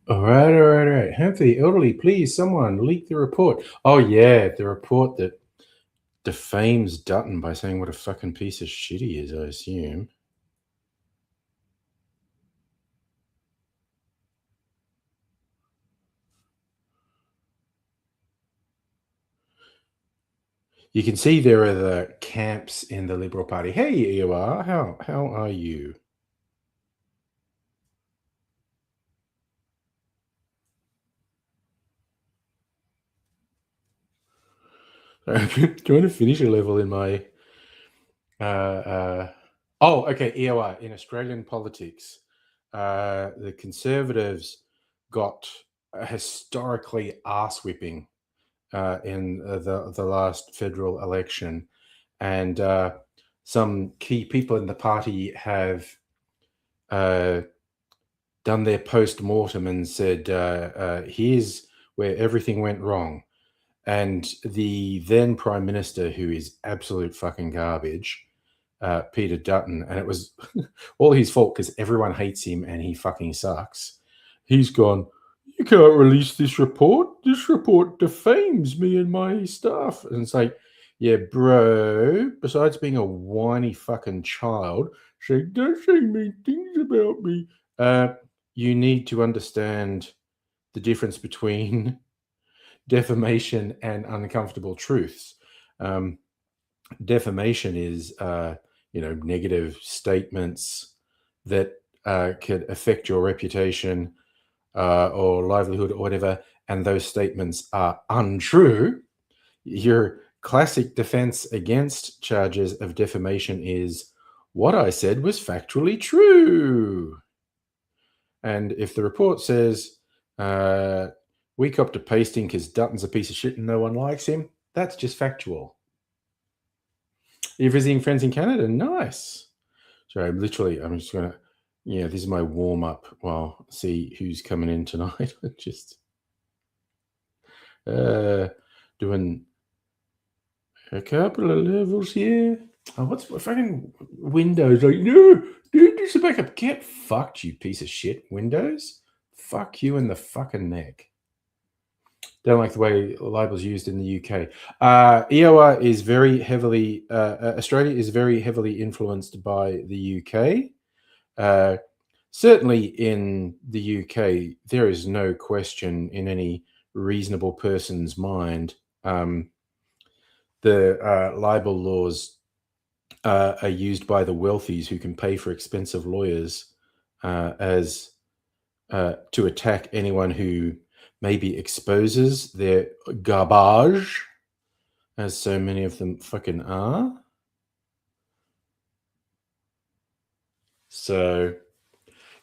All right. Have the elderly please someone leak the report. Oh yeah, the report that defames Dutton by saying what a fucking piece of shit he is, I assume. You can see there are the camps in the Liberal Party. Hey, you are. How are you? I'm trying to finish a level in my EOR in Australian politics. The Conservatives got a historically arse whipping in the last federal election, and some key people in the party have done their post-mortem and said, here's where everything went wrong. And the then Prime Minister, who is absolute fucking garbage, Peter Dutton, and it was all his fault because everyone hates him and he fucking sucks. He's gone, you can't release this report. This report defames me and my staff. And it's like, yeah, bro, besides being a whiny fucking child, saying, don't say mean things about me, you need to understand the difference between defamation and uncomfortable truths. Defamation is, negative statements that could affect your reputation or livelihood or whatever, and those statements are untrue. Your classic defense against charges of defamation is, what I said was factually true. And if the report says, we copped a pasting because Dutton's a piece of shit and no one likes him, that's just factual. You're visiting friends in Canada? Nice. Sorry, I'm just going to, this is my warm-up. Well, see who's coming in tonight. Just doing a couple of levels here. Oh, what's fucking Windows? Like, no, dude, this is backup. Get fucked, you piece of shit, Windows. Fuck you in the fucking neck. Don't like the way libel's used in the UK. EOR is very heavily, Australia is very heavily influenced by the UK. Certainly in the UK, there is no question in any reasonable person's mind. The libel laws are used by the wealthies who can pay for expensive lawyers as to attack anyone who maybe exposes their garbage, as so many of them fucking are. So,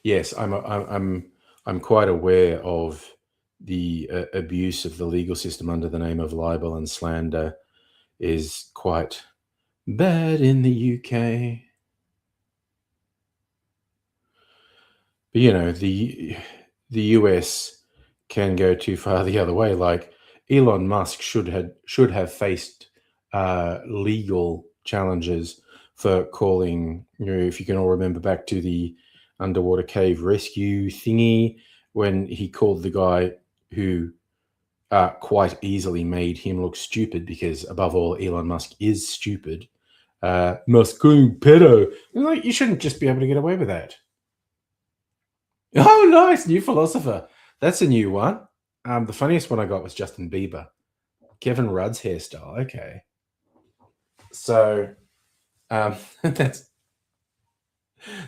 yes, I'm quite aware of the abuse of the legal system under the name of libel and slander is quite bad in the UK. But the US can go too far the other way. Like Elon Musk should have faced legal challenges for calling, if you can all remember back to the underwater cave rescue thingy, when he called the guy who quite easily made him look stupid, because above all, Elon Musk is stupid. Musk calling pedo. Like, you shouldn't just be able to get away with that. Oh, nice, new philosopher. That's a new one. The funniest one I got was Justin Bieber. Kevin Rudd's hairstyle. Okay. So that's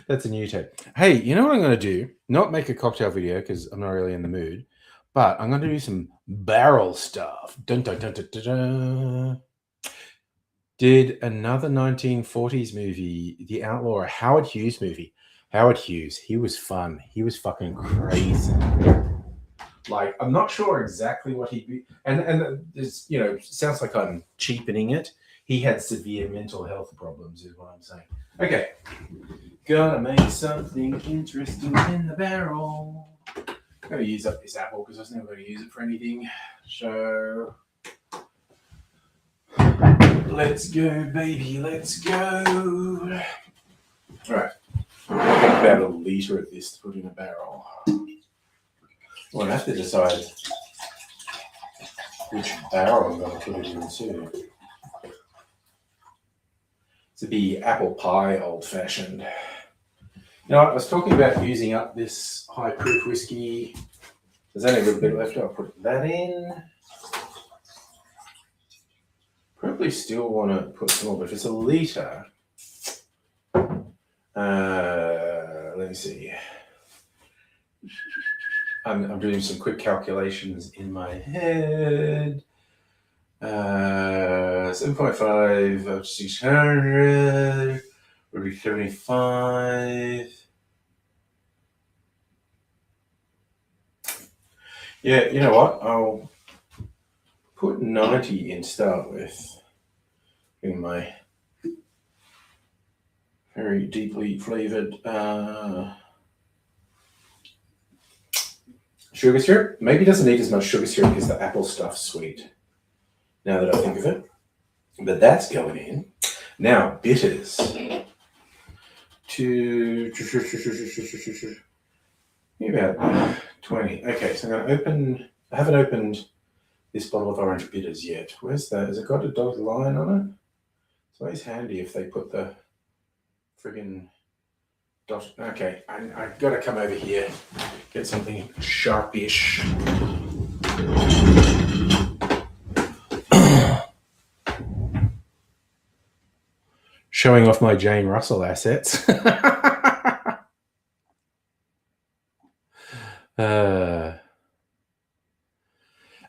a new take. Hey, you know what I'm going to do? Not make a cocktail video because I'm not really in the mood, but I'm going to do some barrel stuff. Dun, dun, dun, dun, dun, dun. Did another 1940s movie, The Outlaw, a Howard Hughes movie. Howard Hughes, he was fun. He was fucking crazy. Like, I'm not sure exactly what he'd be, and it's, you know, sounds like I'm cheapening it. He had severe mental health problems, is what I'm saying. Okay, gotta make something interesting in the barrel. I'm gonna use up this apple because I was never going to use it for anything. So let's go, baby, let's go. All right, about a litre of this to put in a barrel. Well, I have to decide which barrel I'm going to put it into. To be apple pie old-fashioned. You know, I was talking about using up this high-proof whiskey. There's only a little bit left. I'll put that in. Probably still want to put some more, but if it's a litre, let me see. I'm doing some quick calculations in my head. 7.5 of 600 would be 75. Yeah, you know what? I'll put 90 in to start with. In my very deeply flavored sugar syrup. Maybe it doesn't need as much sugar syrup because the apple stuff's sweet. Now that I think of it. But that's going in. Now, bitters. About 20. Okay, so I'm going to open. I haven't opened this bottle of orange bitters yet. Where's that? Has it got a dotted line on it? It's always handy if they put the friggin' dot. Okay, I've got to come over here, get something sharpish. Showing off my Jane Russell assets.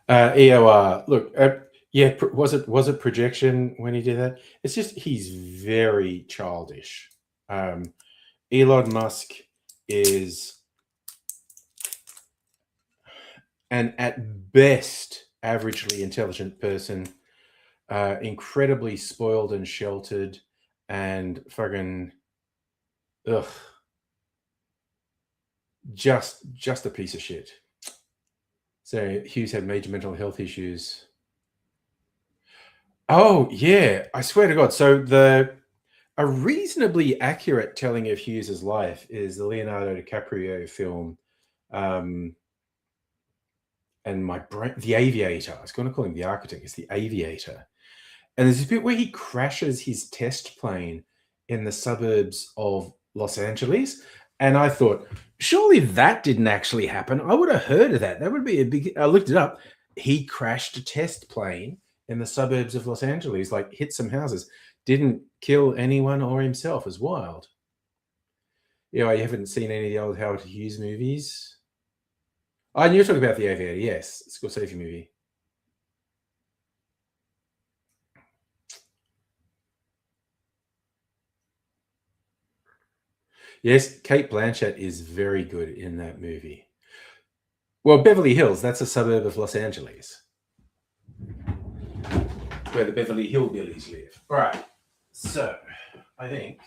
EOR. Look, yeah, was it projection when he did that? It's just he's very childish. Elon Musk is an at best averagely intelligent person, incredibly spoiled and sheltered, and fucking just a piece of shit. So Hughes had major mental health issues. Oh yeah, I swear to God. So a reasonably accurate telling of Hughes's life is the Leonardo DiCaprio film, and my brain, The Aviator. I was going to call him The Architect. It's The Aviator. And there's a bit where he crashes his test plane in the suburbs of Los Angeles. And I thought, surely that didn't actually happen. I would have heard of that. That would be a big... I looked it up. He crashed a test plane in the suburbs of Los Angeles, like hit some houses. Didn't kill anyone or himself. It was wild. Yeah, you haven't seen any of the old Howard Hughes movies? Oh, and you're talking about The Aviator. Yes, Scorsese movie. Yes, Cate Blanchett is very good in that movie. Well, Beverly Hills, that's a suburb of Los Angeles, where the Beverly Hillbillies live. All right, so I think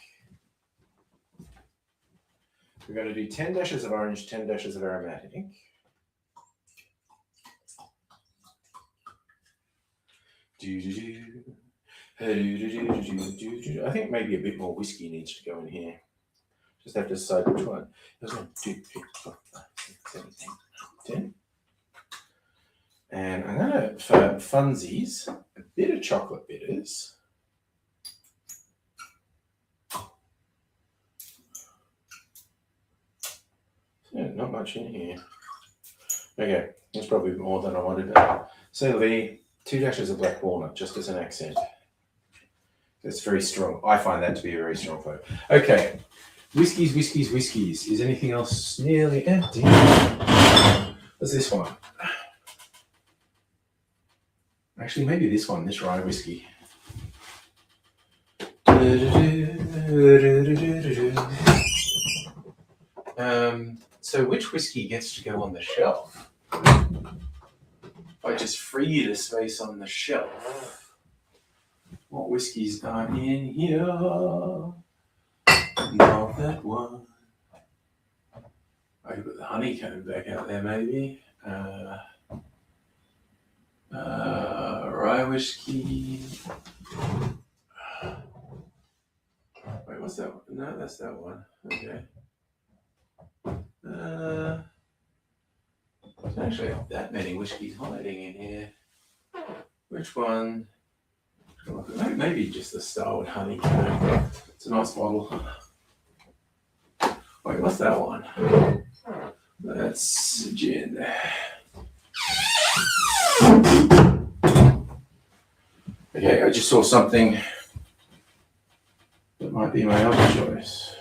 we're going to do 10 dashes of orange, 10 dashes of aromatic. I think maybe a bit more whiskey needs to go in here. Just have to decide which one. There's 1, 2, 3, 4, 5, 6, 7, 8, 9, 10. And I'm going to, for funsies, a bit of chocolate bitters. Yeah, not much in here. Okay, that's probably more than I wanted. So it'll be 2 dashes of black walnut, just as an accent. It's very strong. I find that to be a very strong flavor. Okay. Whiskies. Is anything else nearly empty? What's this one? Actually, maybe this one, this rye whiskey. So which whiskey gets to go on the shelf? If I just free the space on the shelf, what whiskies are in here? Not that one. I could put the honeycomb back out there, maybe. Rye whiskey. Wait, what's that one? No, that's that one. Okay. There's actually that many whiskies hiding in here. Which one? Maybe just the Starwood Honeycomb. It's a nice bottle. Wait, what's that one? That's gin. Okay, I just saw something that might be my other choice.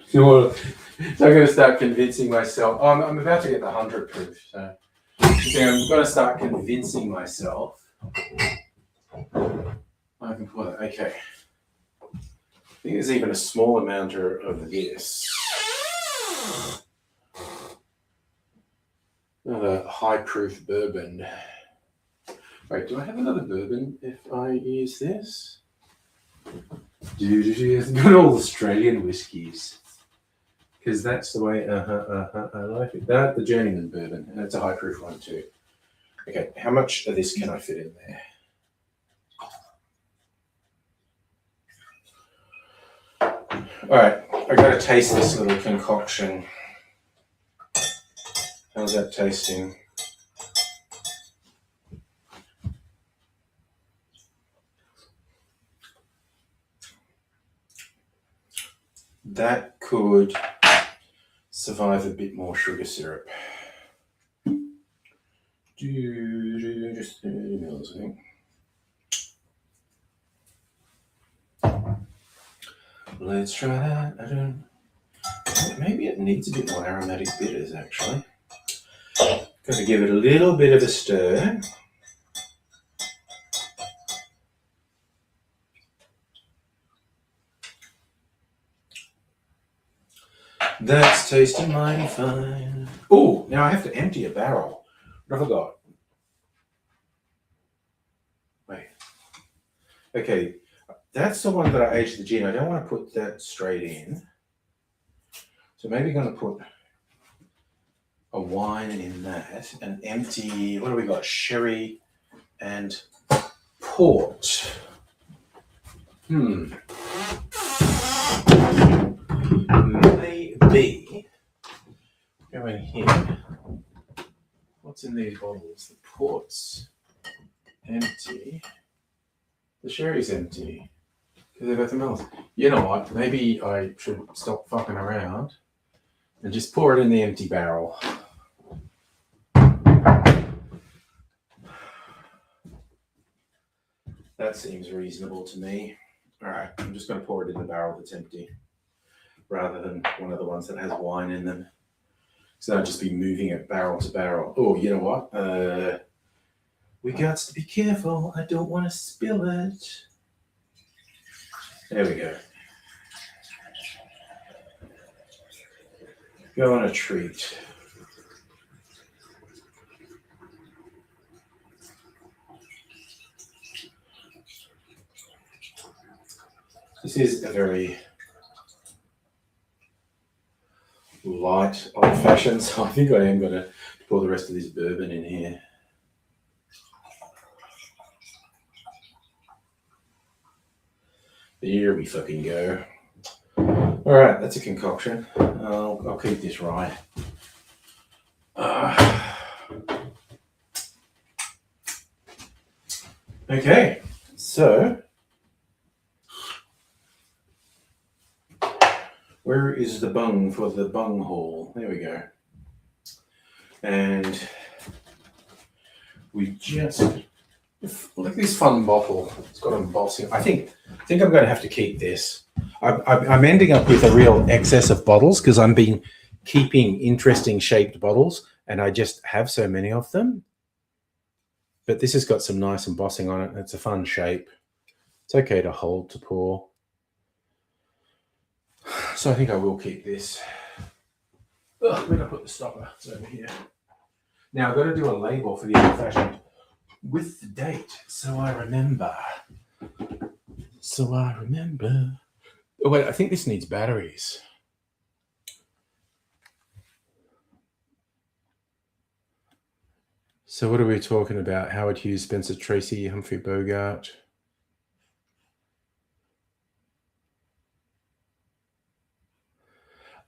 So I'm going to start convincing myself. Oh, I'm about to get the 100 proof, so I'm going to start convincing myself. I can pour that. Okay. I think there's even a small amount of this. Another high proof bourbon. Wait, do I have another bourbon if I use this? Dude, it's got all Australian whiskies. Because that's the way, I like it. That, the Journeyman bourbon, and it's a high proof one too. Okay, how much of this can I fit in there? All right, I got to taste this little concoction. How's that tasting? That could survive a bit more sugar syrup. Just 30 mils, I think. Let's try that. Maybe it needs a bit more aromatic bitters, actually. Got to give it a little bit of a stir. That's tasting mighty fine. Oh, now I have to empty a barrel. What have I got? Wait. Okay, that's the one that I aged the gin. I don't want to put that straight in. So maybe I'm going to put a wine in that and empty, what do we got? Sherry and port. Maybe go in here. What's in these bottles? The port's empty. The sherry's empty. Because they've got the else. You know what? Maybe I should stop fucking around and just pour it in the empty barrel. That seems reasonable to me. All right, I'm just going to pour it in the barrel that's empty rather than one of the ones that has wine in them. So I'll just be moving it barrel to barrel. Oh, you know what? We got to be careful. I don't want to spill it. There we go. Go on a treat. This is a very light old-fashioned, so I think I am going to pour the rest of this bourbon in here. Here we fucking go. All right, that's a concoction. I'll keep this right. Okay, so where is the bung for the bung hole? There we go. And we just look at this fun bottle. It's got embossing. I think I'm going to have to keep this. I'm ending up with a real excess of bottles because I'm been keeping interesting shaped bottles, and I just have so many of them. But this has got some nice embossing on it. It's a fun shape. It's okay to hold to pour. So I think I will keep this. Where did I put the stopper? It's over here. Now I've got to do a label for the old-fashioned with the date, so I remember. Oh wait, I think this needs batteries. So what are we talking about? Howard Hughes, Spencer Tracy, Humphrey Bogart.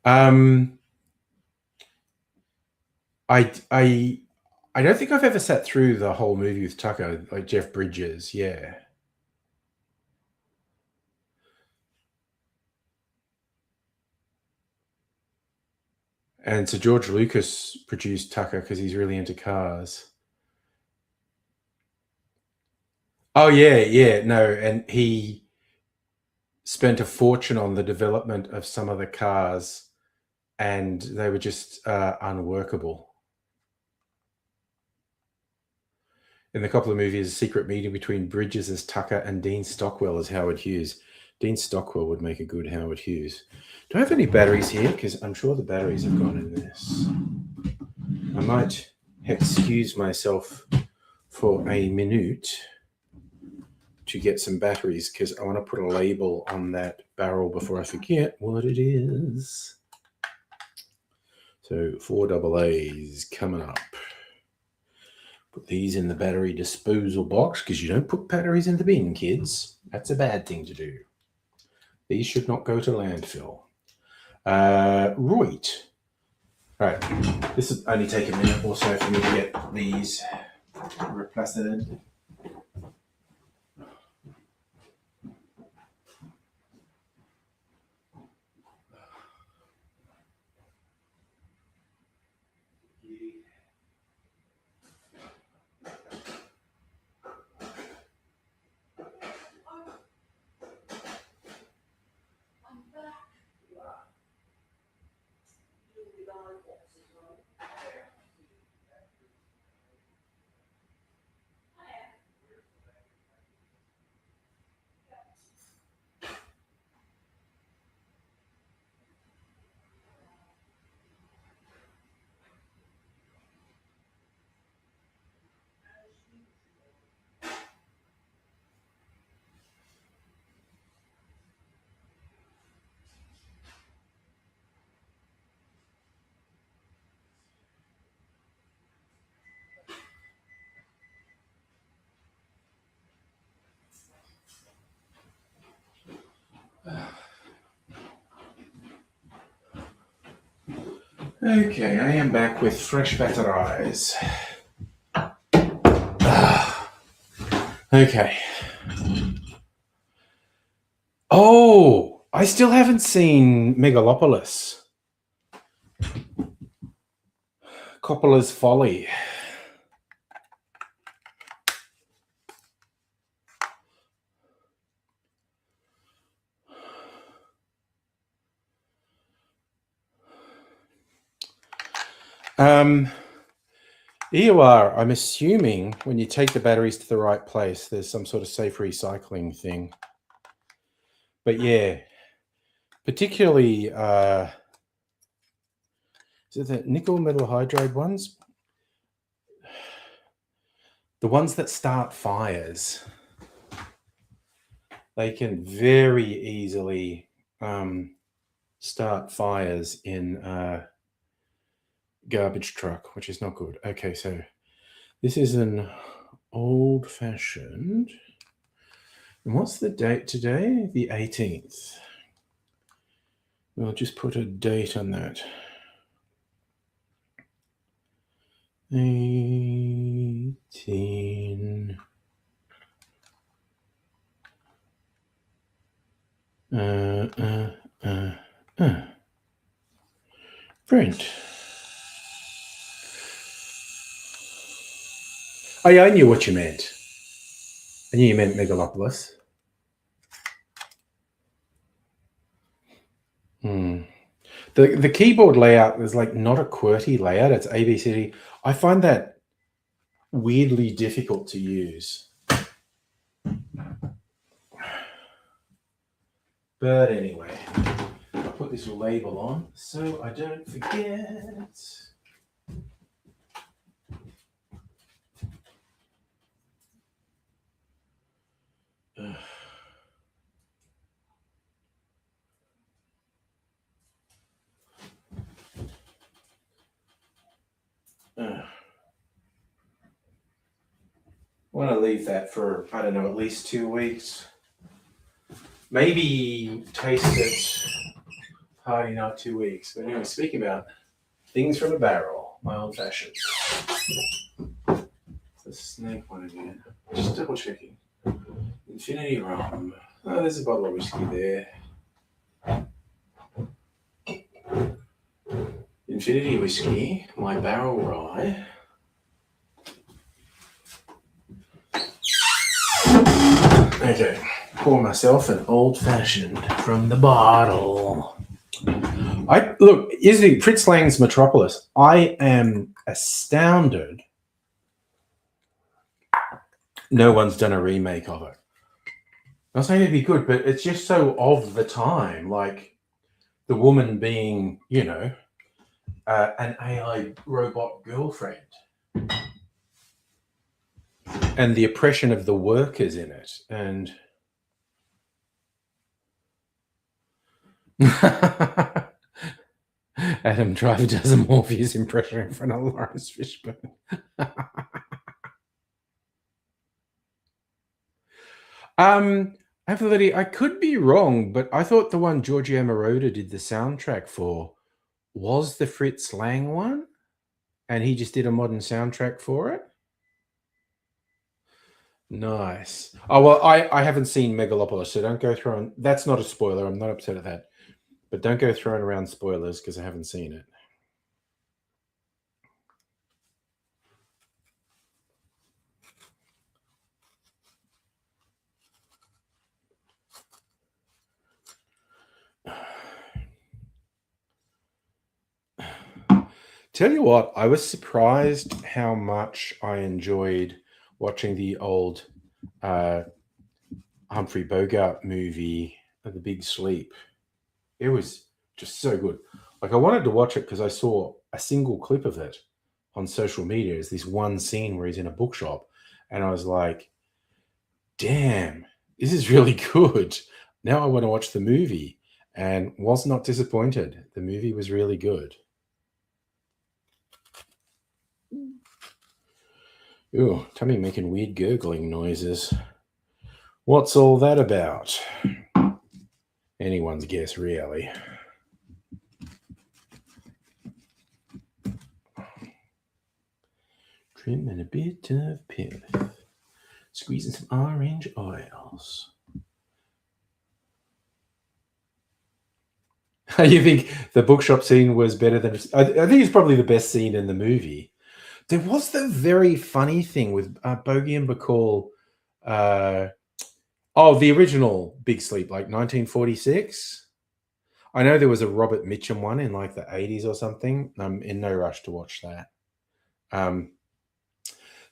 I don't think I've ever sat through the whole movie with Tucker, like Jeff Bridges. Yeah. And so George Lucas produced Tucker because he's really into cars. Oh yeah, no, and he spent a fortune on the development of some of the cars, and they were just unworkable. In the couple of movies, a secret meeting between Bridges as Tucker and Dean Stockwell as Howard Hughes. Dean Stockwell would make a good Howard Hughes. Do I have any batteries here? Because I'm sure the batteries have gone in this. I might excuse myself for a minute to get some batteries because I want to put a label on that barrel before I forget what it is. So 4 AA's coming up. Put these in the battery disposal box because you don't put batteries in the bin, kids. That's a bad thing to do. These should not go to landfill. Right. This will only take a minute or so for me to get these replaced. Okay, I am back with fresh batteries. Okay. Oh, I still haven't seen Megalopolis. Coppola's Folly. Here you are. I'm assuming when you take the batteries to the right place, there's some sort of safe recycling thing. But yeah, particularly is it the nickel metal hydride ones? The ones that start fires. They can very easily start fires in garbage truck, which is not good. Okay, so this is an old-fashioned. And what's the date today? The 18th. We'll just put a date on that. 18. Print. Oh yeah, I knew what you meant. I knew you meant Megalopolis. The keyboard layout is like not a QWERTY layout. It's ABCD. I find that weirdly difficult to use. But anyway, I'll put this label on so I don't forget. want to leave that for, I don't know, at least 2 weeks. Maybe taste it party night 2 weeks. But anyway, speaking about things from a barrel, my old fashioned. The snake one again. Just double checking. Infinity rum. Oh, there's a bottle of whiskey there. Infinity whiskey, my barrel rye. Okay, pour myself an old-fashioned from the bottle. Look, isn't Fritz Lang's Metropolis? I am astounded no one's done a remake of it. I'm not saying it'd be good, but it's just so of the time. Like the woman being, you know, an AI robot girlfriend. And the oppression of the workers in it. And Adam Driver does a Morpheus impression in front of Lawrence Fishburne. I could be wrong, but I thought the one Giorgio Moroder did the soundtrack for was the Fritz Lang one, and he just did a modern soundtrack for it. Nice. Oh, well, I haven't seen Megalopolis, so don't go throwing... That's not a spoiler. I'm not upset at that. But don't go throwing around spoilers because I haven't seen it. Tell you what, I was surprised how much I enjoyed watching the old Humphrey Bogart movie, The Big Sleep. It was just so good. Like, I wanted to watch it because I saw a single clip of it on social media. It's this one scene where he's in a bookshop. And I was like, damn, this is really good. Now I want to watch the movie. And was not disappointed. The movie was really good. Ooh, tummy making weird gurgling noises. What's all that about? Anyone's guess, really. Trim and a bit of pith. Squeezing some orange oils. You think the bookshop scene was better than... I think it's probably the best scene in the movie. There was the very funny thing with Bogey and Bacall. The original Big Sleep, like 1946. I know there was a Robert Mitchum one in like the 80s or something. I'm in no rush to watch that. There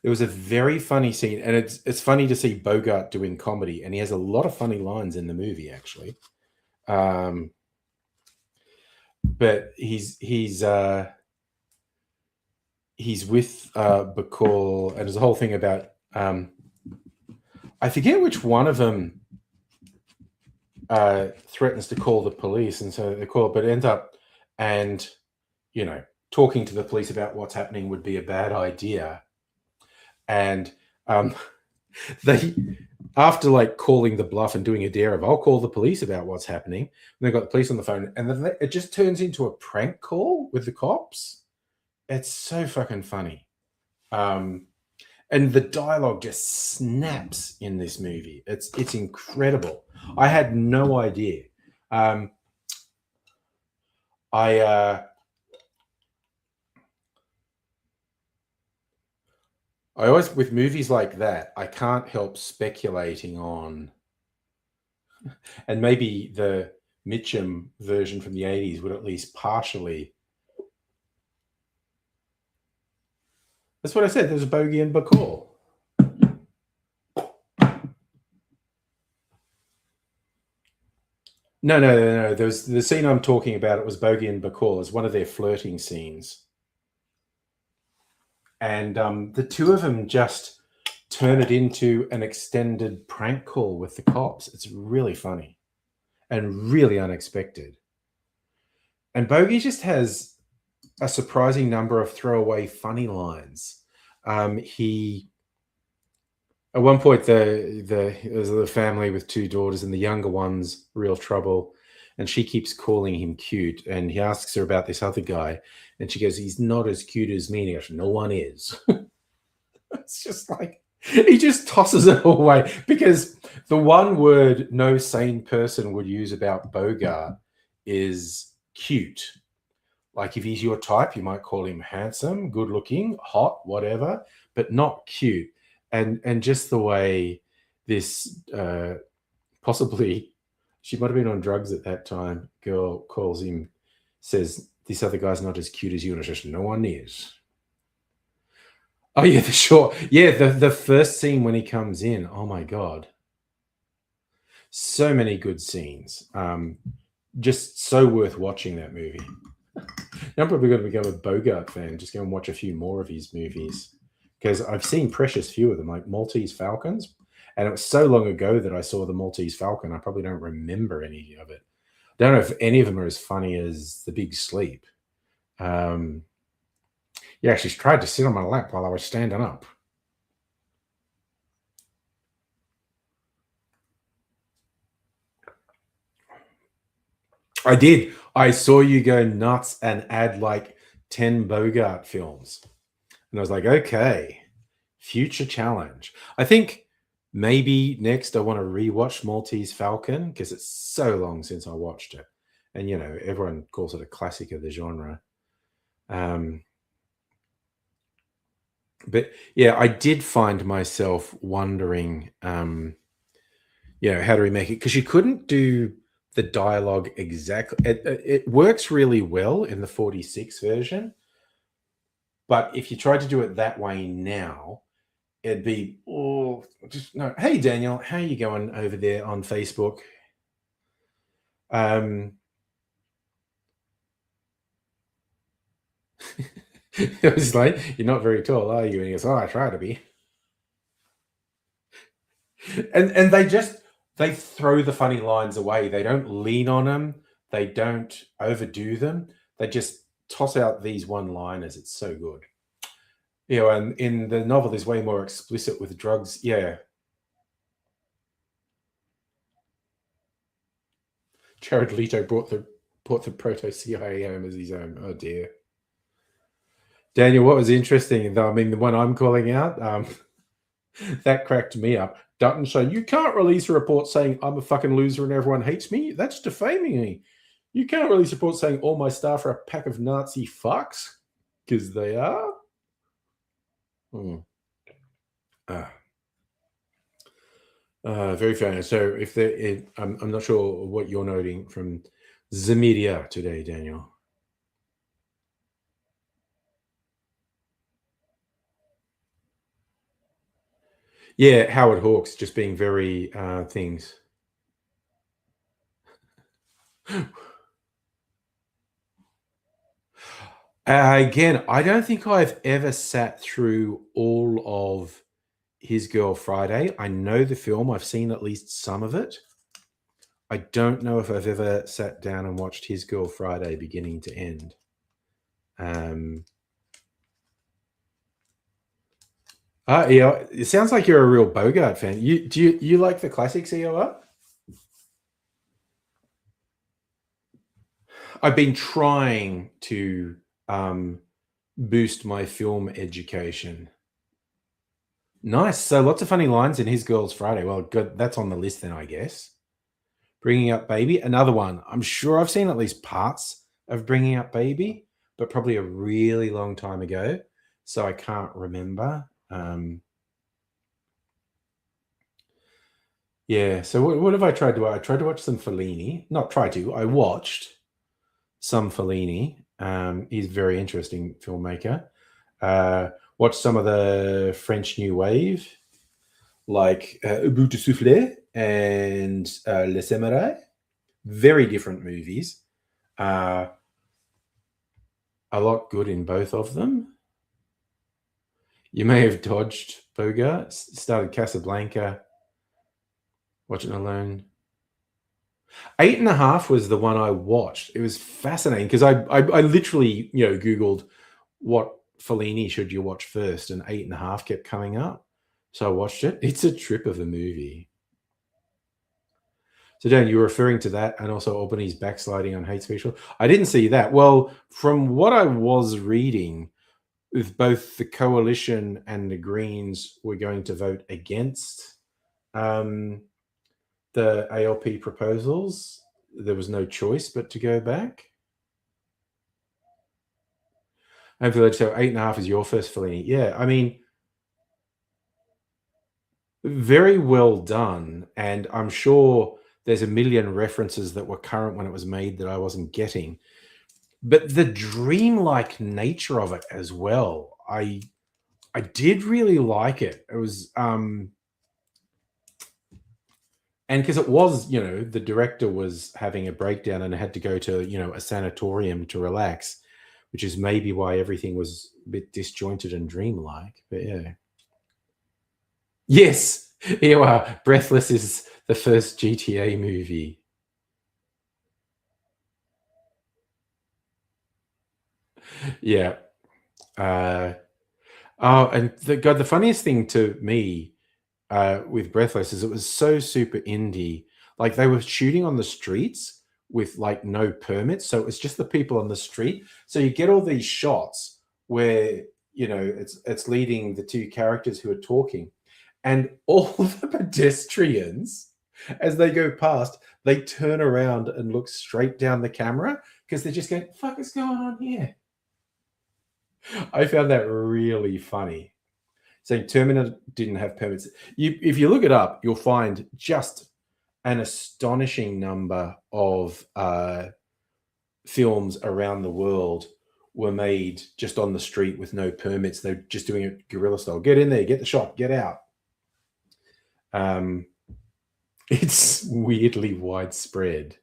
was a very funny scene, and it's funny to see Bogart doing comedy, and he has a lot of funny lines in the movie, actually. But he's with Bacall, and there's a whole thing about I forget which one of them threatens to call the police, and so they call, but ends up, and you know, talking to the police about what's happening would be a bad idea, and they, after like calling the bluff and doing a dare of I'll call the police about what's happening, and they've got the police on the phone, and then it just turns into a prank call with the cops. It's so fucking funny. And the dialogue just snaps in this movie. It's incredible. I had no idea. I always, with movies like that, I can't help speculating on, and maybe the Mitchum version from the 80s would at least partially. That's what I said. There's Bogey and Bacall. No. There's the scene I'm talking about. It was Bogey and Bacall as one of their flirting scenes. And the two of them just turn it into an extended prank call with the cops. It's really funny and really unexpected. And Bogey just has a surprising number of throwaway funny lines. He At one point, there's a family with two daughters, and the younger one's real trouble, and she keeps calling him cute. And he asks her about this other guy, and she goes, "He's not as cute as me." And he goes, "No one is." It's just like he just tosses it away because the one word no sane person would use about Bogart is cute. Like if he's your type, you might call him handsome, good looking, hot, whatever, but not cute. And just the way this possibly she might have been on drugs at that time. Girl calls him, says this other guy's not as cute as you, and it's just no one is. Oh yeah, the short. Yeah, the first scene when he comes in. Oh my god, so many good scenes. Just so worth watching that movie. Now I'm probably going to become a Bogart fan. Just go and watch a few more of his movies because I've seen precious few of them, like Maltese Falcons, and it was so long ago that I saw the Maltese Falcon. I probably don't remember any of it. I don't know if any of them are as funny as The Big Sleep. Yeah, she tried to sit on my lap while I was standing up. I did. I saw you go nuts and add like 10 Bogart films. And I was like, okay, future challenge. I think maybe next I want to rewatch Maltese Falcon because it's so long since I watched it. And, you know, everyone calls it a classic of the genre. But yeah, I did find myself wondering, you know, how do we make it? Because you couldn't do the dialogue exactly. It works really well in the 46 version. But if you tried to do it that way now, it'd be, oh, just no. Hey, Daniel, how you going over there on Facebook? It was like, you're not very tall, are you? And he goes, oh, I try to be. And they throw the funny lines away. They don't lean on them. They don't overdo them. They just toss out these one-liners. It's so good. You know, and in the novel, there's way more explicit with drugs. Yeah. Jared Leto brought the proto-CIA home as his own. Oh, dear. Daniel, what was interesting, though, I mean, the one I'm calling out, that cracked me up. Dutton saying, you can't release a report saying I'm a fucking loser and everyone hates me. That's defaming me. You can't release a report saying all my staff are a pack of Nazi fucks. Because they are. Very fair. So if I'm not sure what you're noting from the media today, Daniel. Yeah, Howard Hawks just being very things. Again, I don't think I've ever sat through all of His Girl Friday. I know the film. I've seen at least some of it. I don't know if I've ever sat down and watched His Girl Friday beginning to end. Yeah, it sounds like you're a real Bogart fan. Do you like the classics, EOR? I've been trying to boost my film education. Nice. So lots of funny lines in His Girls Friday. Well, good. That's on the list then, I guess. Bringing Up Baby, another one. I'm sure I've seen at least parts of Bringing Up Baby, but probably a really long time ago, so I can't remember. Yeah. So what have I tried to watch? I tried to watch some Fellini. Not tried to. I watched some Fellini. He's a very interesting filmmaker. Watched some of the French New Wave, like Bout de Soufflet and Les Samurais. Very different movies. A lot good in both of them. You may have dodged Bogart. Started Casablanca. Watching Alone. 8.5 was the one I watched. It was fascinating because I literally, you know, Googled what Fellini should you watch first, and 8.5 kept coming up. So I watched it. It's a trip of a movie. So Dan, you're referring to that, and also Albany's backsliding on hate speech. I didn't see that. Well, from what I was reading, with both the coalition and the Greens were going to vote against the ALP proposals, there was no choice but to go back. Hopefully, so 8.5 is your first Fellini. Yeah, I mean, very well done, and I'm sure there's a million references that were current when it was made that I wasn't getting. But the dreamlike nature of it as well, I did really like it. It was and because it was, the director was having a breakdown and had to go to, a sanatorium to relax, which is maybe why everything was a bit disjointed and dreamlike. But yeah. Yes, here you are. Breathless is the first GTA movie. Yeah. And the funniest thing to me with Breathless is it was so super indie. Like they were shooting on the streets with like no permits, so it's just the people on the street. So you get all these shots where it's leading the two characters who are talking, and all the pedestrians, as they go past, they turn around and look straight down the camera because they're just going, "Fuck is going on here?" I found that really funny. Saying Terminator didn't have permits. If you look it up, you'll find just an astonishing number of films around the world were made just on the street with no permits. They're just doing it guerrilla style. Get in there, get the shot, get out. It's weirdly widespread.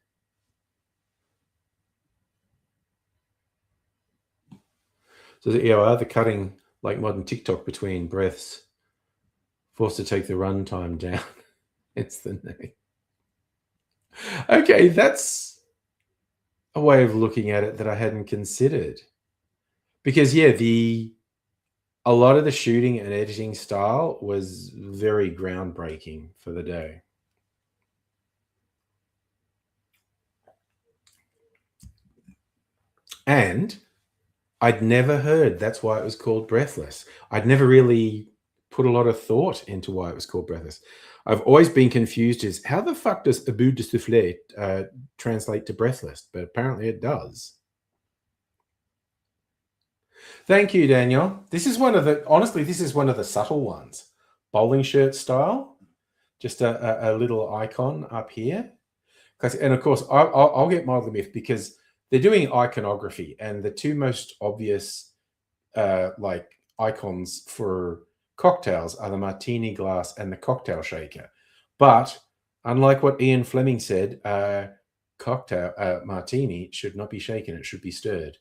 So either cutting like modern TikTok between breaths, forced to take the runtime down. It's the name. Okay, that's a way of looking at it that I hadn't considered. Because yeah, a lot of the shooting and editing style was very groundbreaking for the day. And I'd never heard that's why it was called Breathless. I'd never really put a lot of thought into why it was called Breathless. I've always been confused as how the fuck does Abus de Soufflet translate to breathless? But apparently it does. Thank you, Daniel. This is honestly, this is one of the subtle ones. Bowling shirt style. Just a little icon up here. And of course, I'll get mildly miffed because they're doing iconography, and the two most obvious like icons for cocktails are the martini glass and the cocktail shaker. But unlike what Ian Fleming said, cocktail martini should not be shaken, it should be stirred.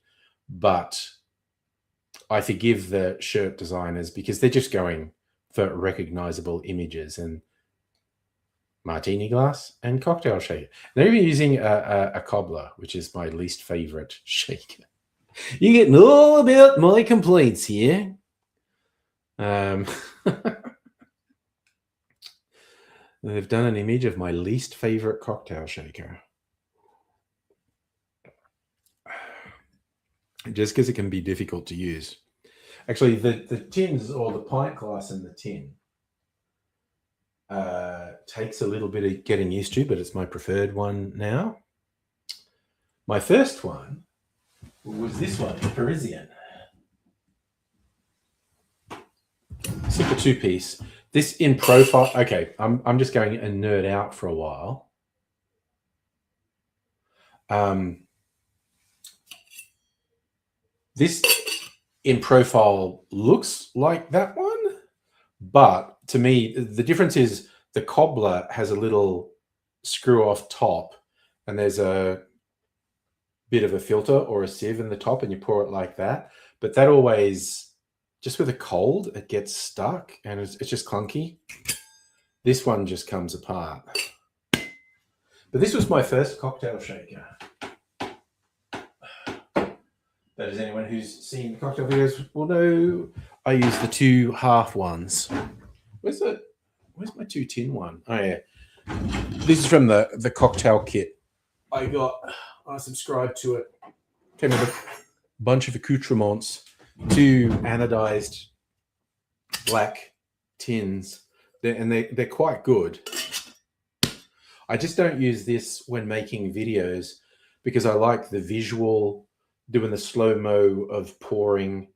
But I forgive the shirt designers because they're just going for recognizable images, and martini glass and cocktail shaker. They're even using a cobbler, which is my least favorite shaker. You're getting all about my complaints here. They've done an image of my least favorite cocktail shaker. Just because it can be difficult to use. Actually, the tins, or the pint glass in the tin, takes a little bit of getting used to, but it's my preferred one now. My first one was this one, the Parisian. Super two-piece. This in profile. Okay, I'm just going to nerd out for a while. This in profile looks like that one, but to me, the difference is the cobbler has a little screw-off top, and there's a bit of a filter or a sieve in the top, and you pour it like that. But that always, just with a cold, it gets stuck, and it's just clunky. This one just comes apart. But this was my first cocktail shaker. But as anyone who's seen the cocktail videos will know, I use the two half ones. Where's my 2 tin one? Oh yeah, this is from the cocktail kit I got. I subscribed to it. Came with a bunch of accoutrements, 2 anodized black tins, they're quite good. I just don't use this when making videos because I like the visual, doing the slow-mo of pouring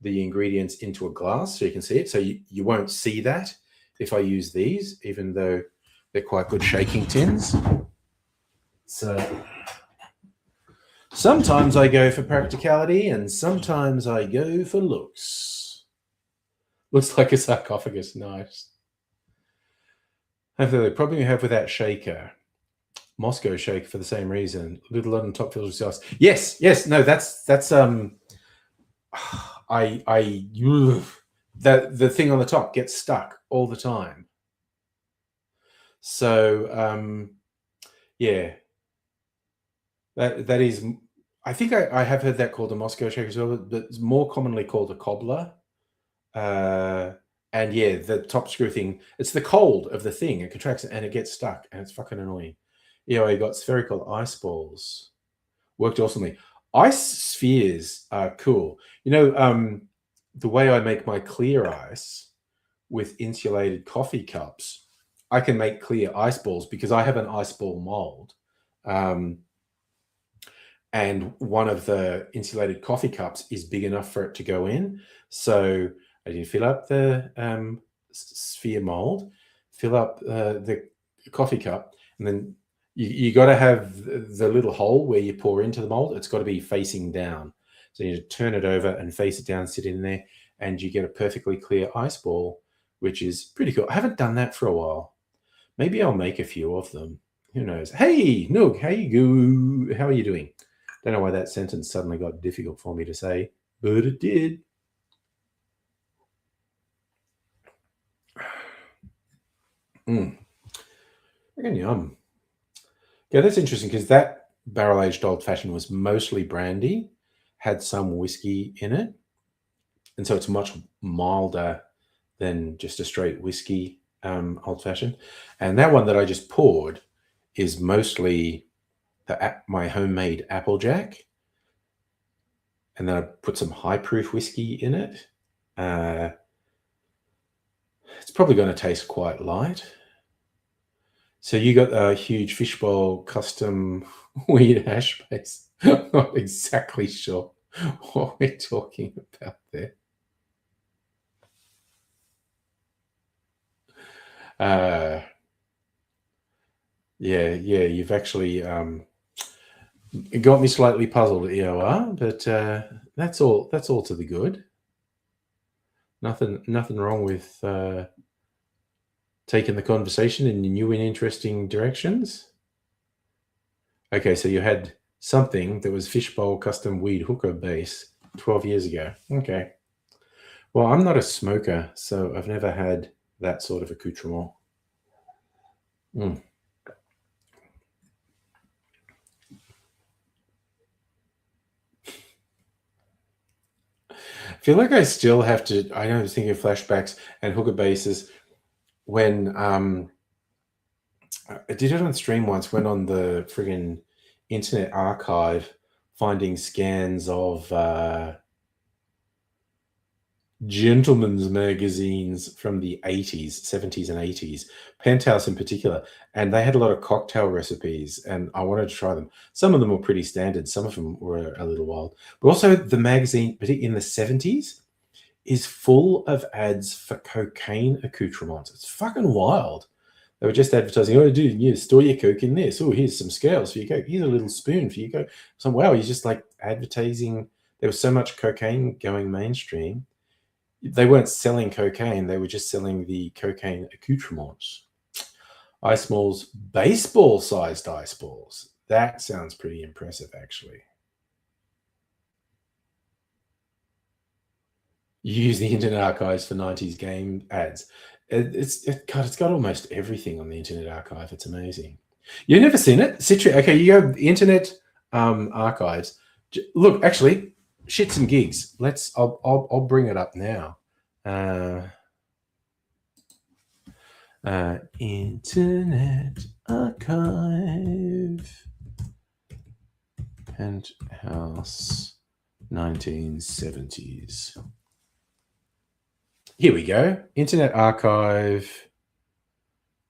the ingredients into a glass so you can see it. So you won't see that if I use these, even though they're quite good shaking tins. So sometimes I go for practicality and sometimes I go for looks. Looks like a sarcophagus. Nice. Hopefully, the problem you have with that shaker, Moscow shaker, for the same reason. Little Dutton top filled with sauce. Yes. No, that's the thing on the top gets stuck all the time. So yeah, that is. I think I have heard that called a Moscow shaker as well, but it's more commonly called a cobbler. And yeah, the top screw thing, it's the cold of the thing. It contracts and it gets stuck and it's fucking annoying. Yeah, I got spherical ice balls. Worked awesomely. Ice spheres are cool. You know, the way I make my clear ice with insulated coffee cups, I can make clear ice balls because I have an ice ball mold. And one of the insulated coffee cups is big enough for it to go in. So I did fill up the sphere mold, fill up the coffee cup, and then you got to have the little hole where you pour into the mold. It's got to be facing down. So you turn it over and face it down, sit in there, and you get a perfectly clear ice ball, which is pretty cool. I haven't done that for a while. Maybe I'll make a few of them. Who knows? Hey, Nook, how you go? How are you doing? Don't know why that sentence suddenly got difficult for me to say, but it did. Again, yum. Yeah, that's interesting because that barrel-aged old-fashioned was mostly brandy, had some whiskey in it, and so it's much milder than just a straight whiskey old-fashioned. And that one that I just poured is mostly my homemade Applejack, and then I put some high-proof whiskey in it. It's probably going to taste quite light. So you got a huge fishbowl custom weed hash base. I'm not exactly sure what we're talking about there. Yeah, you've actually got me slightly puzzled, EOR, but that's all to the good. Nothing wrong with taking the conversation in new and interesting directions. Okay, so you had something that was fishbowl custom weed hookah base 12 years ago. Okay. Well, I'm not a smoker, so I've never had that sort of accoutrement. I feel like I still have to. I know I was thinking of flashbacks and hookah bases when I did it on stream once. Went on the friggin' Internet Archive, finding scans of gentlemen's magazines from the 80s, 70s and 80s, Penthouse in particular, and they had a lot of cocktail recipes and I wanted to try them. Some of them were pretty standard, some of them were a little wild, but also the magazine, particularly in the 70s, is full of ads for cocaine accoutrements. It's fucking wild. They were just advertising, oh, dude, you store your coke in this. Oh, here's some scales for your coke. Here's a little spoon for your coke. So, wow, you're just like advertising. There was so much cocaine going mainstream. They weren't selling cocaine. They were just selling the cocaine accoutrements. Ice balls, baseball-sized ice balls. That sounds pretty impressive, actually. You use the Internet Archives for 90s game ads. It's got almost everything on the Internet Archive. It's amazing. You've never seen it? Okay, you go Internet Archives. Look, actually, shits and gigs. I'll bring it up now. Internet Archive. Penthouse 1970s. Here we go. Internet Archive,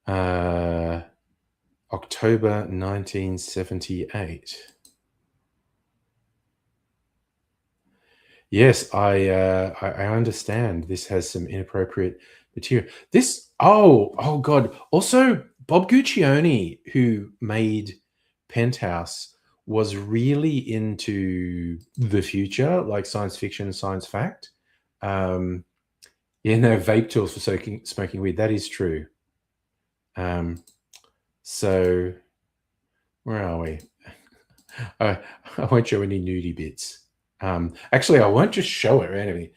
October 1978. Yes, I understand this has some inappropriate material. This, oh God. Also, Bob Guccione, who made Penthouse, was really into the future, like science fiction, science fact. Vape tools for smoking weed. That is true. So where are we? I won't show any nudie bits. Actually, I won't just show it or anything.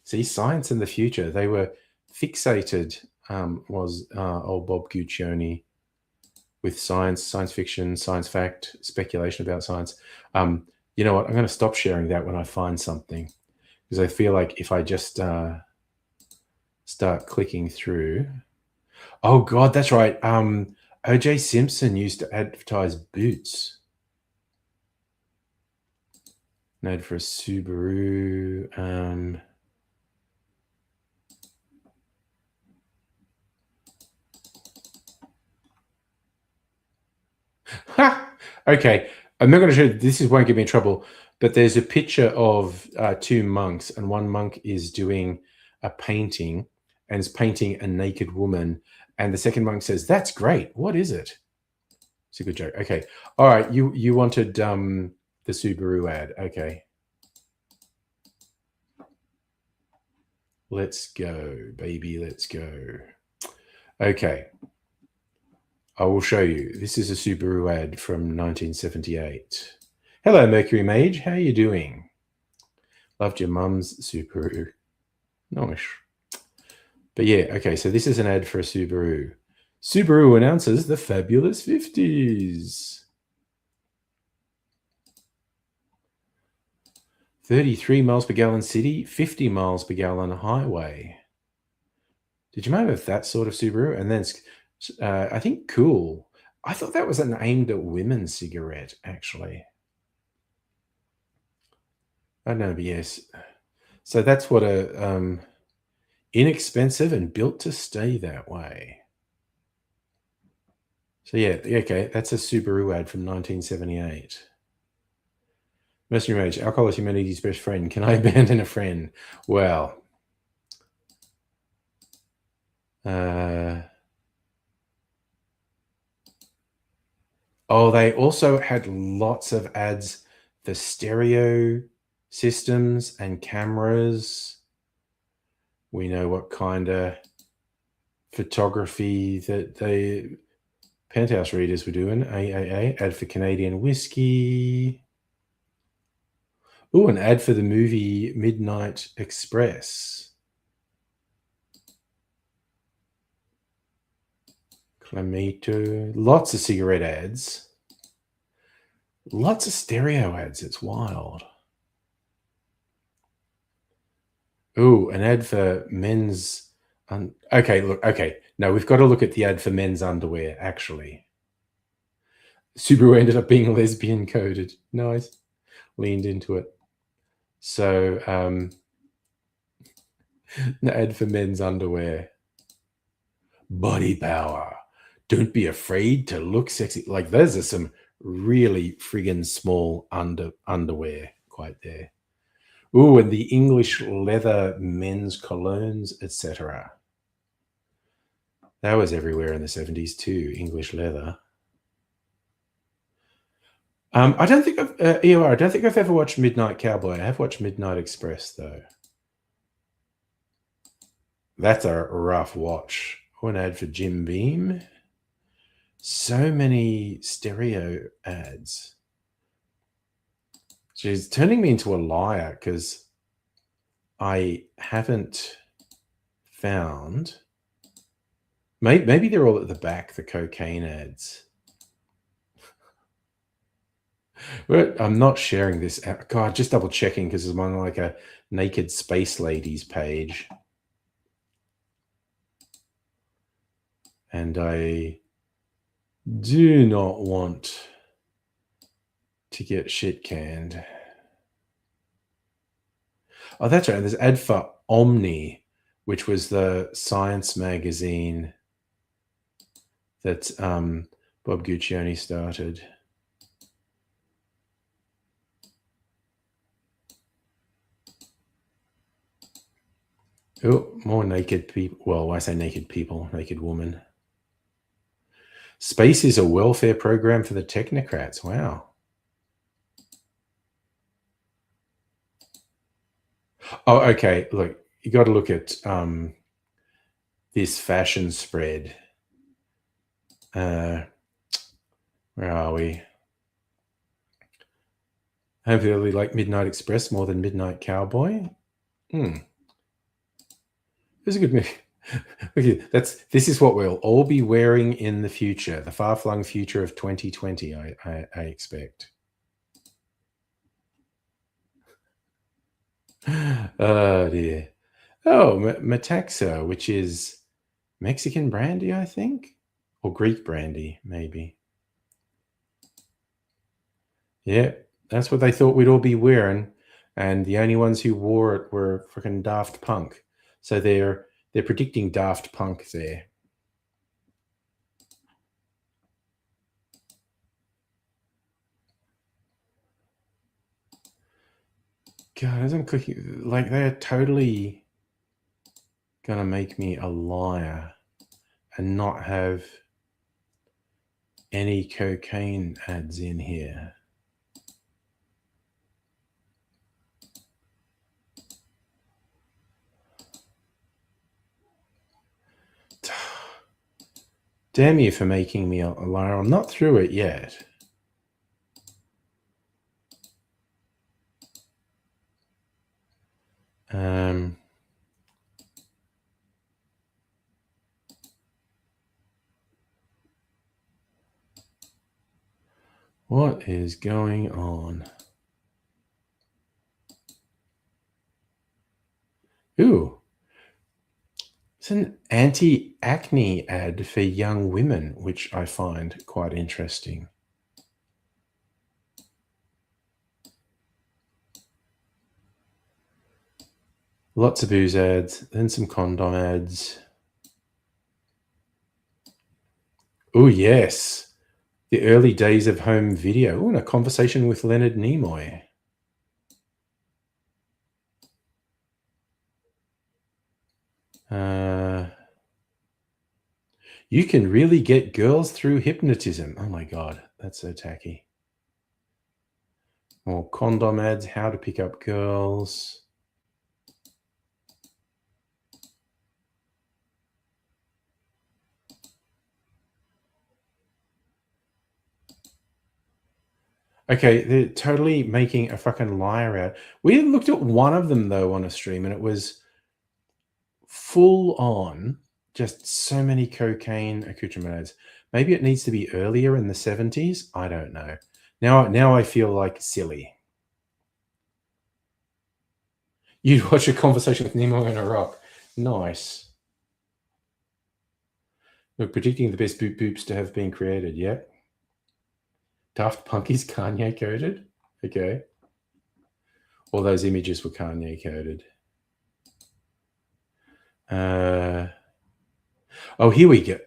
See, science in the future. They were fixated, was old Bob Guccione, with science fiction, science fact, speculation about science. You know what? I'm going to stop sharing that when I find something, because I feel like if I just start clicking through. Oh God, that's right. O.J. Simpson used to advertise boots. An ad for a Subaru. Okay, I'm not going to show you. This won't get me in trouble, but there's a picture of two monks, and one monk is doing a painting and is painting a naked woman, and the second monk says, "That's great. What is it?" It's a good joke. Okay, all right. You wanted the Subaru ad. Okay, let's go, baby. Let's go. Okay. I will show you. This is a Subaru ad from 1978. Hello, Mercury Mage. How are you doing? Loved your mum's Subaru. Nice. But yeah, okay, so this is an ad for a Subaru. Subaru announces the fabulous 50s. 33 miles per gallon city, 50 miles per gallon highway. Did you know of that sort of Subaru? And then I think Cool. I thought that was an aimed at women's cigarette, actually. I don't know, but yes. So that's what a inexpensive and built to stay that way. So yeah, okay, that's a Subaru ad from 1978. Mercenary Mage, alcohol is humanity's best friend. Can I abandon a friend? Well, oh, they also had lots of ads for stereo systems and cameras. We know what kind of photography that the Penthouse readers were doing. AAA, ad for Canadian whiskey. Oh, an ad for the movie Midnight Express. Clamato. Lots of cigarette ads. Lots of stereo ads. It's wild. Oh, an ad for men's... okay, look. Okay. No, we've got to look at the ad for men's underwear, actually. Subaru ended up being lesbian coded. Nice. Leaned into it. So, the ad for men's underwear. Body power. Don't be afraid to look sexy. Like, those are some really friggin' small underwear quite there. Ooh, and the English leather men's colognes, etc. That was everywhere in the 70s too, English leather. I don't think I've ever watched Midnight Cowboy. I have watched Midnight Express though. That's a rough watch. Oh, an ad for Jim Beam. So many stereo ads. She's turning me into a liar because I haven't found. Maybe they're all at the back, the cocaine ads. But I'm not sharing this. God, just double checking because it's on like a naked space ladies page. And I do not want to get shit canned. Oh, that's right. And there's ad for Omni, which was the science magazine that Bob Guccione started. Oh, more naked people. Well, I say naked people, naked woman. Space is a welfare program for the technocrats. Wow. Oh, okay. Look, you got to look at this fashion spread. Where are we? Hopefully, like Midnight Express more than Midnight Cowboy. It was a good movie. Okay, this is what we'll all be wearing in the future, the far-flung future of 2020. I expect. Oh dear. Oh, Metaxa, which is Mexican brandy, I think, or Greek brandy, maybe. Yeah, that's what they thought we'd all be wearing, and the only ones who wore it were freaking Daft Punk. So they're predicting Daft Punk there. God, as I'm clicking, like they're totally gonna make me a liar and not have any cocaine ads in here. Damn you for making me a liar. I'm not through it yet. What is going on? Ooh. It's an anti-acne ad for young women, which I find quite interesting. Lots of booze ads, then some condom ads. Oh, yes. The early days of home video. Oh, and a conversation with Leonard Nimoy. You can really get girls through hypnotism. Oh my God, that's so tacky. More condom ads, how to pick up girls. Okay, they're totally making a fucking liar out. We looked at one of them though on a stream, and it was full on, just so many cocaine accoutrement ads. Maybe it needs to be earlier in the 70s. I don't know. Now I feel like silly. You'd watch a conversation with Nemo and a rock. Nice. We're predicting the best boop boops to have been created. Yeah. Daft Punk is Kanye coded. Okay. All those images were Kanye coded. Oh, here we go.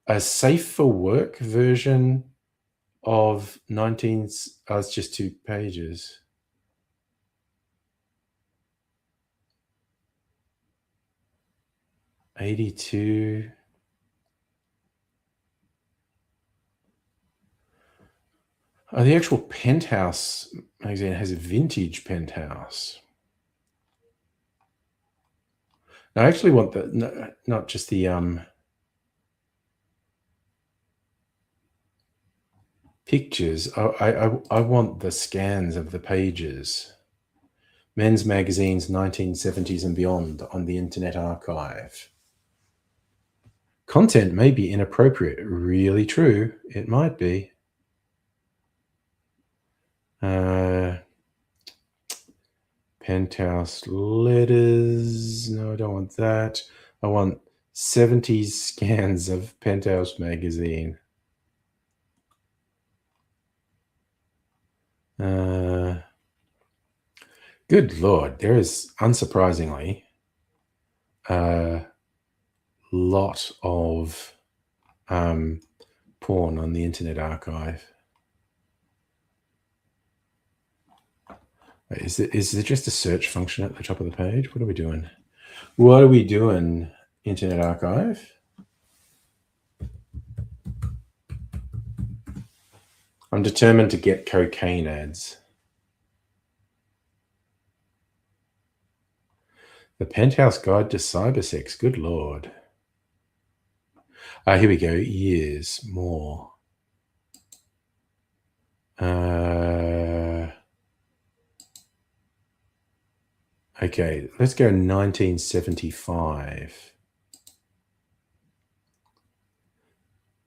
A safe for work version of 19. Oh, it's just 2 pages. '82. Oh, the actual Penthouse magazine has a vintage Penthouse. I actually want the not just the pictures. I want the scans of the pages. Men's magazines, 1970s and beyond, on the Internet Archive. Content may be inappropriate. Really true. It might be. Penthouse letters. No, I don't want that. I want 70s scans of Penthouse magazine. Good Lord, there is, unsurprisingly, a lot of porn on the Internet Archive. Is there just a search function at the top of the page? What are we doing? What are we doing, Internet Archive? I'm determined to get cocaine ads. The Penthouse Guide to Cybersex. Good Lord. Here we go. Years more. Okay, let's go 1975.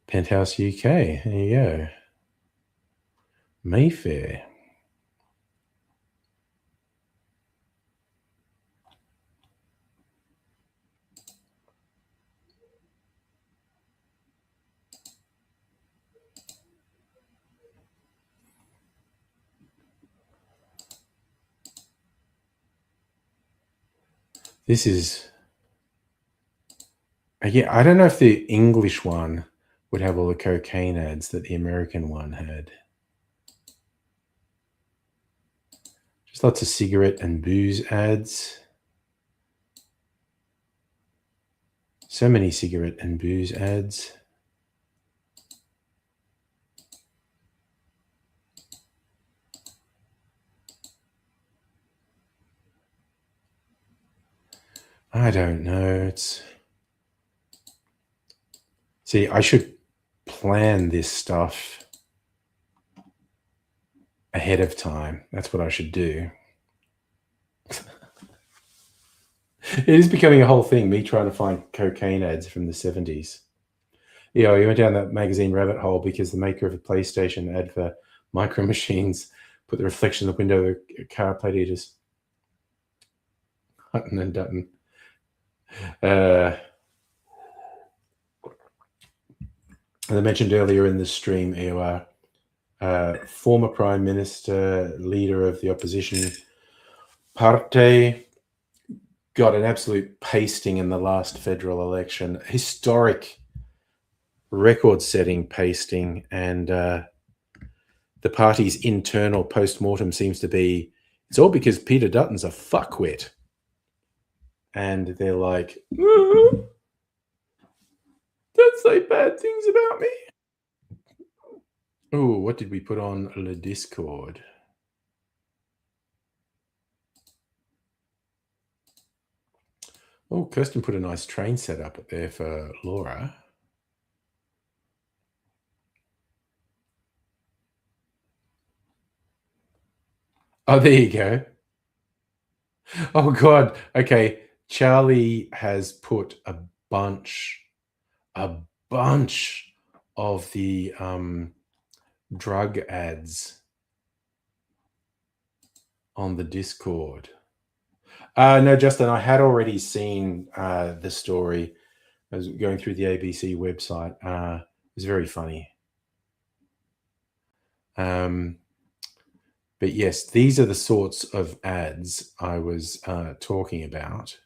Penthouse UK. There you go. Mayfair. This is, again, I don't know if the English one would have all the cocaine ads that the American one had. Just lots of cigarette and booze ads. So many cigarette and booze ads. I don't know. See, I should plan this stuff ahead of time. That's what I should do. It is becoming a whole thing, me trying to find cocaine ads from the 70s. Yeah, you went down that magazine rabbit hole because the maker of a PlayStation ad for Micro Machines put the reflection in the window of a car plate eaters. Hutton and Dutton. As I mentioned earlier in the stream, EOR, former Prime Minister, leader of the opposition party, got an absolute pasting in the last federal election. Historic, record-setting pasting, and the party's internal post-mortem seems to be, it's all because Peter Dutton's a fuckwit. And they're like, don't say bad things about me. Oh, what did we put on the Discord? Oh, Kirsten put a nice train set up there for Laura. Oh, there you go. Oh, God. Okay. Charlie has put a bunch of the drug ads on the Discord. No, Justin, I had already seen the story. I was going through the ABC website. It was very funny. But yes, these are the sorts of ads I was talking about.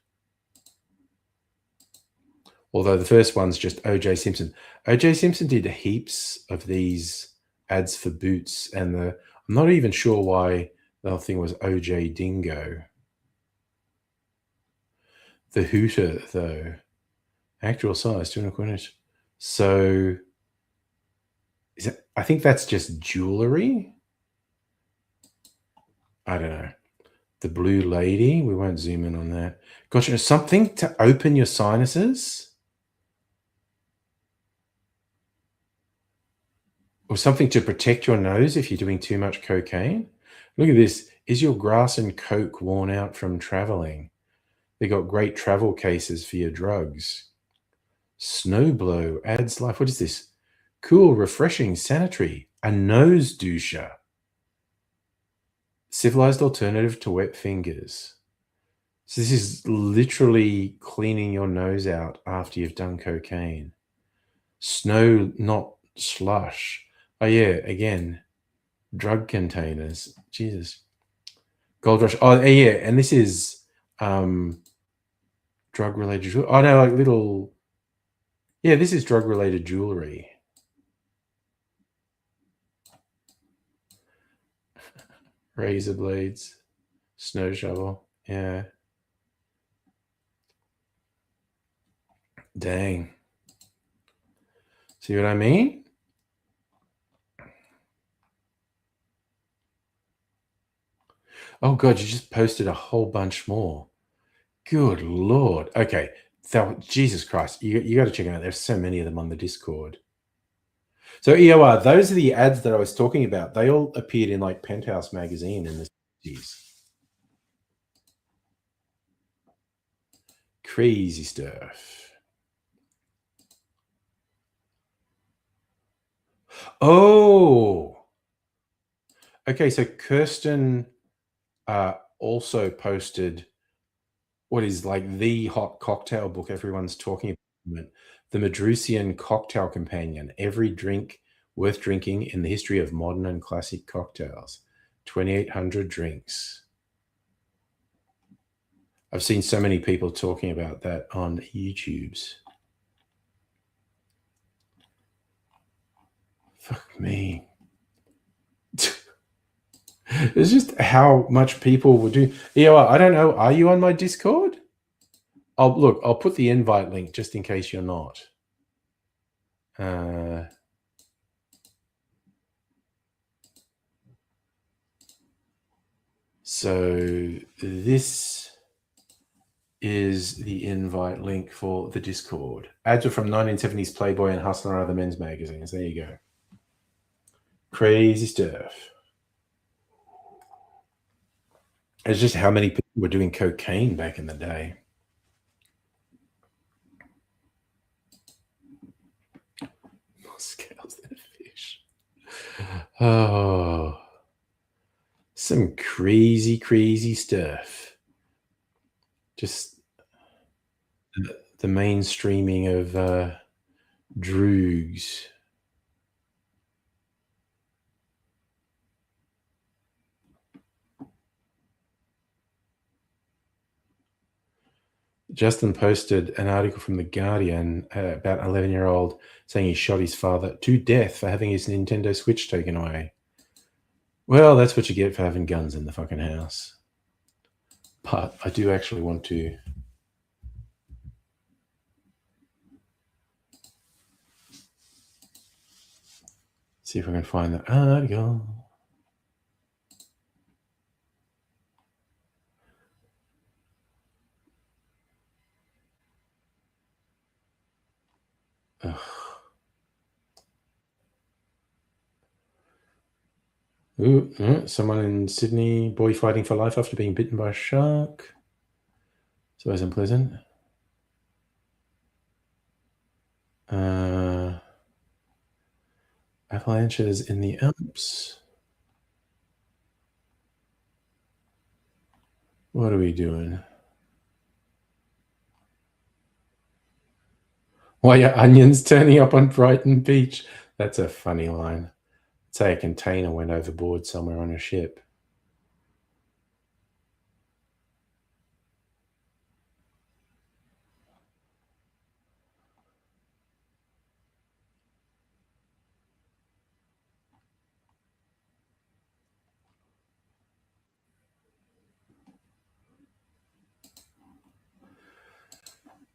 Although the first one's just O.J. Simpson. O.J. Simpson did heaps of these ads for Boots, and I'm not even sure why the whole thing was O.J. Dingo. The Hooter, though, actual size, 2.25 inches. So, I think that's just jewelry. I don't know. The Blue Lady, we won't zoom in on that. Gosh, something to open your sinuses? Or something to protect your nose if you're doing too much cocaine? Look at this. Is your grass and coke worn out from traveling? They got great travel cases for your drugs. Snowblow adds life. What is this? Cool, refreshing, sanitary. A nose doucher. Civilized alternative to wet fingers. So this is literally cleaning your nose out after you've done cocaine. Snow, not slush. Oh yeah, again, drug containers. Jesus. Gold rush. Oh yeah, and this is drug related. Oh no, like little. Yeah, this is drug related jewelry. Razor blades, snow shovel. Yeah. Dang. See what I mean? Oh god, you just posted a whole bunch more. Good lord. Okay. So, Jesus Christ, you got to check them out. There's so many of them on the Discord. So EOR, those are the ads that I was talking about. They all appeared in like Penthouse magazine in the 60s. Crazy stuff. Oh, okay. So Kirsten also posted what is like the hot cocktail book everyone's talking about, the Madrusian Cocktail Companion, every drink worth drinking in the history of modern and classic cocktails, 2,800 drinks. I've seen so many people talking about that on YouTube's. Fuck me. It's just how much people would do. Yeah, I don't know. Are you on my Discord? I'll put the invite link just in case you're not. So this is the invite link for the Discord. Ads are from 1970s Playboy and Hustler and other men's magazines. There you go. Crazy stuff. It's just how many people were doing cocaine back in the day. More scales than a fish. Oh, some crazy, crazy stuff. Just the mainstreaming of droogs. Justin posted an article from The Guardian about an 11-year-old saying he shot his father to death for having his Nintendo Switch taken away. Well, that's what you get for having guns in the fucking house. But I do actually want to see if I can find that article. Ugh. Ooh, someone in Sydney, boy fighting for life after being bitten by a shark. It's always unpleasant. Avalanches in the Alps. What are we doing? Why are onions turning up on Brighton Beach? That's a funny line. Say a container went overboard somewhere on a ship.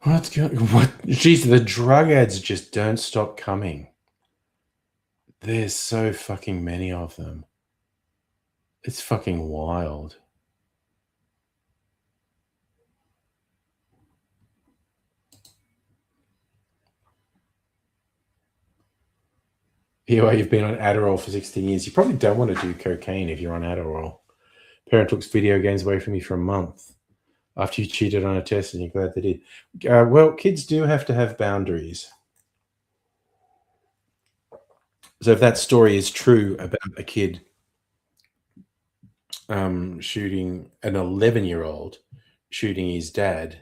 What's going? What? Jeez, the drug ads just don't stop coming. There's so fucking many of them. It's fucking wild. Anyway, you've been on Adderall for 16 years. You probably don't want to do cocaine if you're on Adderall. Parent took video games away from you for a month after you cheated on a test and you're glad they did. Well, kids do have to have boundaries. So if that story is true about a kid shooting an 11-year-old shooting his dad,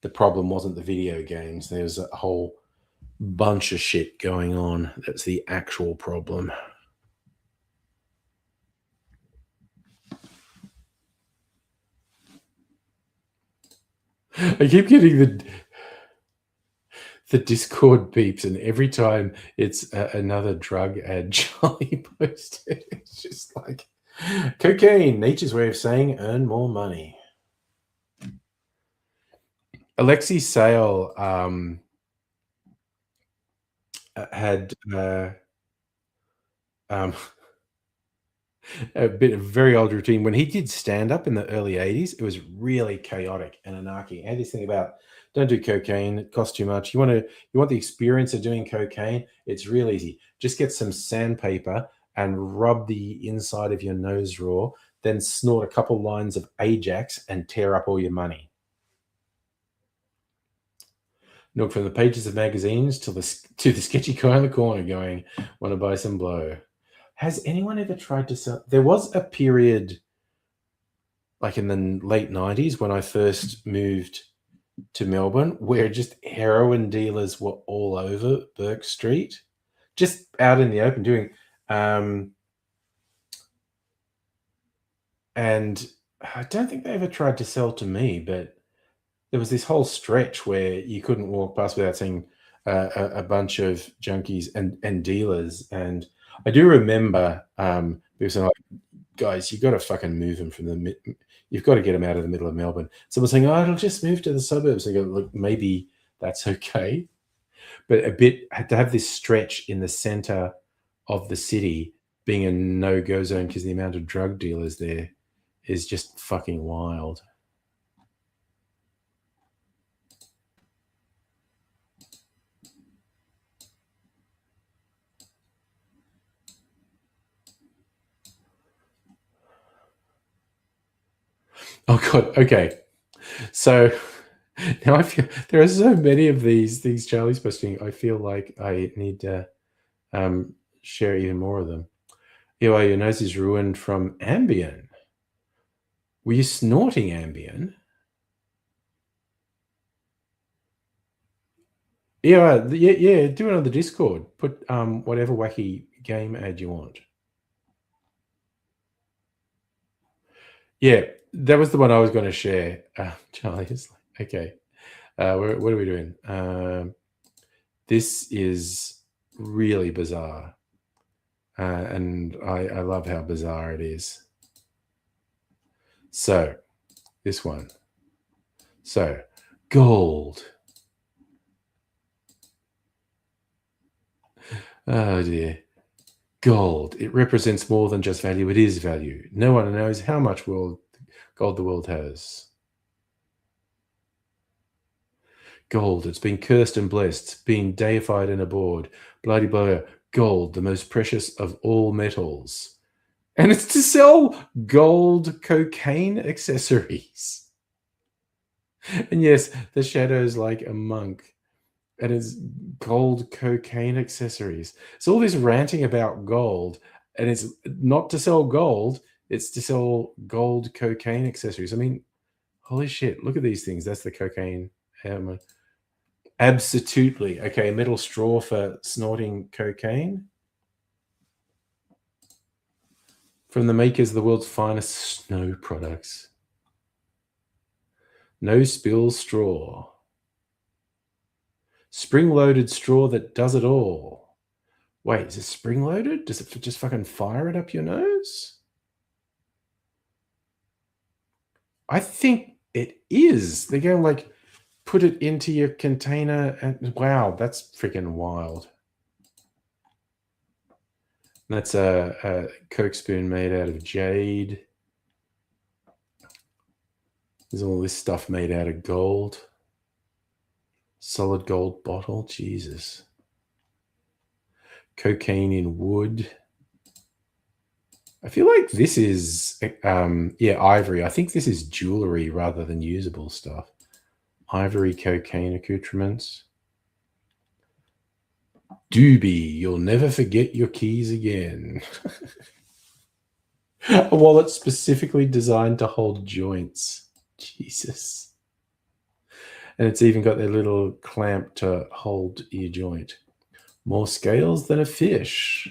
the problem wasn't the video games. There was a whole bunch of shit going on. That's the actual problem. I keep getting the Discord beeps, and every time it's another drug ad Charlie posted, it's just like cocaine, nature's way of saying earn more money. Alexei Sale had a bit of very old routine. When he did stand up in the early 80s, it was really chaotic and anarchic. He had this thing about don't do cocaine, it costs too much. You want the experience of doing cocaine? It's real easy. Just get some sandpaper and rub the inside of your nose raw, then snort a couple lines of Ajax and tear up all your money. Look from the pages of magazines to the sketchy guy in the corner going, want to buy some blow. Has anyone ever tried to sell? There was a period like in the late 90s when I first moved to Melbourne where just heroin dealers were all over Burke Street, just out in the open doing. And I don't think they ever tried to sell to me, but there was this whole stretch where you couldn't walk past without seeing a bunch of junkies and dealers. And I do remember people saying, like, guys, you've got to fucking move them from you've got to get them out of the middle of Melbourne. Someone saying, oh, it'll just move to the suburbs. I go, look, maybe that's okay. But to have this stretch in the center of the city being a no-go zone because the amount of drug dealers there is just fucking wild. Oh god, okay. So now I feel there are so many of these Charlie's posting. I feel like I need to share even more of them. Ew, your nose is ruined from Ambien. Were you snorting Ambien? Yeah, do it on the Discord. Put whatever wacky game ad you want. Yeah, that was the one I was going to share. Charlie is like, okay. What are we doing? This is really bizarre. And I love how bizarre it is. So, this one. So, gold. Oh dear. Gold. It represents more than just value. It is value. No one knows how much gold the world has. Gold. It's been cursed and blessed, been deified and abhorred. Bloody blah. Gold, the most precious of all metals. And it's to sell gold cocaine accessories. And yes, the shadow's like a monk. And it's gold cocaine accessories. So all this ranting about gold, and it's not to sell gold, it's to sell gold cocaine accessories. I mean, holy shit, look at these things. That's the cocaine hammer. Absolutely. Okay, metal straw for snorting cocaine. From the makers of the world's finest snow products. No spill straw. Spring-loaded straw that does it all. Wait, is it spring-loaded? Does it just fucking fire it up your nose? I think it is. They're going like, put it into your container and wow, that's freaking wild. That's a Coke spoon made out of jade. There's all this stuff made out of gold. Solid gold bottle. Jesus. Cocaine in wood. I feel like this is, ivory. I think this is jewelry rather than usable stuff. Ivory cocaine accoutrements. Doobie, you'll never forget your keys again. A wallet specifically designed to hold joints. Jesus. And it's even got their little clamp to hold your joint. More scales than a fish.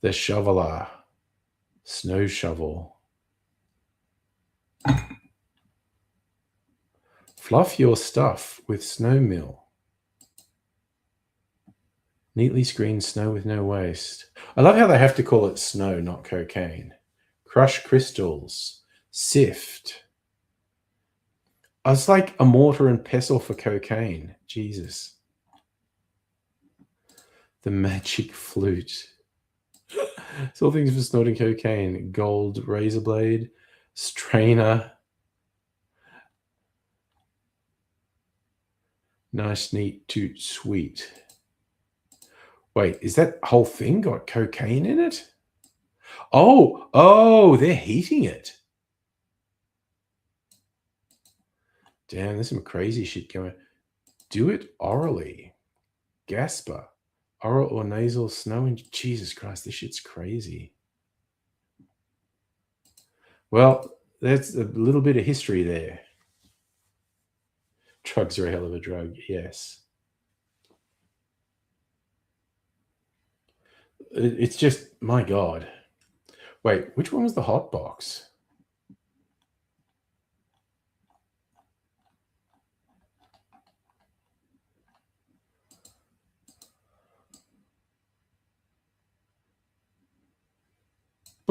The shoveler. Snow shovel. Fluff your stuff with snow mill. Neatly screened snow with no waste. I love how they have to call it snow, not cocaine. Crush crystals. Sift. I was like a mortar and pestle for cocaine. Jesus. The magic flute. It's all things for snorting cocaine. Gold razor blade. Strainer. Nice, neat, toot, sweet. Wait, is that whole thing got cocaine in it? Oh, they're heating it. Damn, there's some crazy shit going. Do it orally. Gasper. Oral or nasal snow and Jesus Christ, this shit's crazy. Well, that's a little bit of history there. Drugs are a hell of a drug, yes. It's just, my God. Wait, which one was the hot box?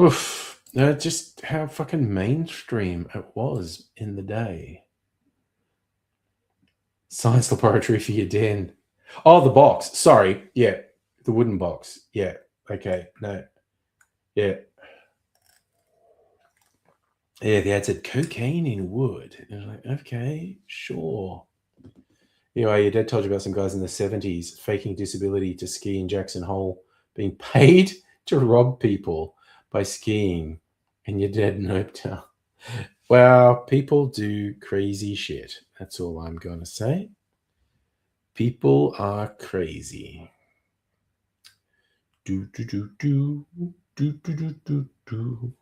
Oof. Just how fucking mainstream it was in the day. Science laboratory for your den. Oh, the box. Sorry. Yeah. The wooden box. Yeah. Okay. No. Yeah. Yeah, the ad said cocaine in wood. And I was like, okay, sure. Anyway, your dad told you about some guys in the 70s faking disability to ski in Jackson Hole, being paid to rob people by skiing, and your dad noped out. Well, people do crazy shit. That's all I'm going to say. People are crazy. Do, do, do, do, do, do, do, do, do.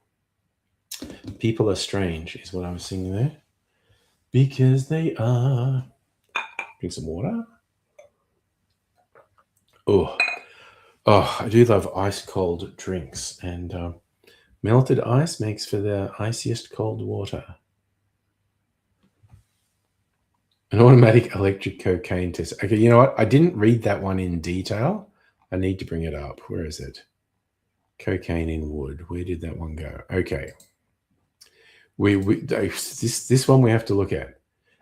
People are strange, is what I was singing there. Because they are. Drink some water. Oh, I do love ice cold drinks, and melted ice makes for the iciest cold water. An automatic electric cocaine test. Okay, you know what? I didn't read that one in detail. I need to bring it up. Where is it? Cocaine in wood. Where did that one go? Okay. This one we have to look at.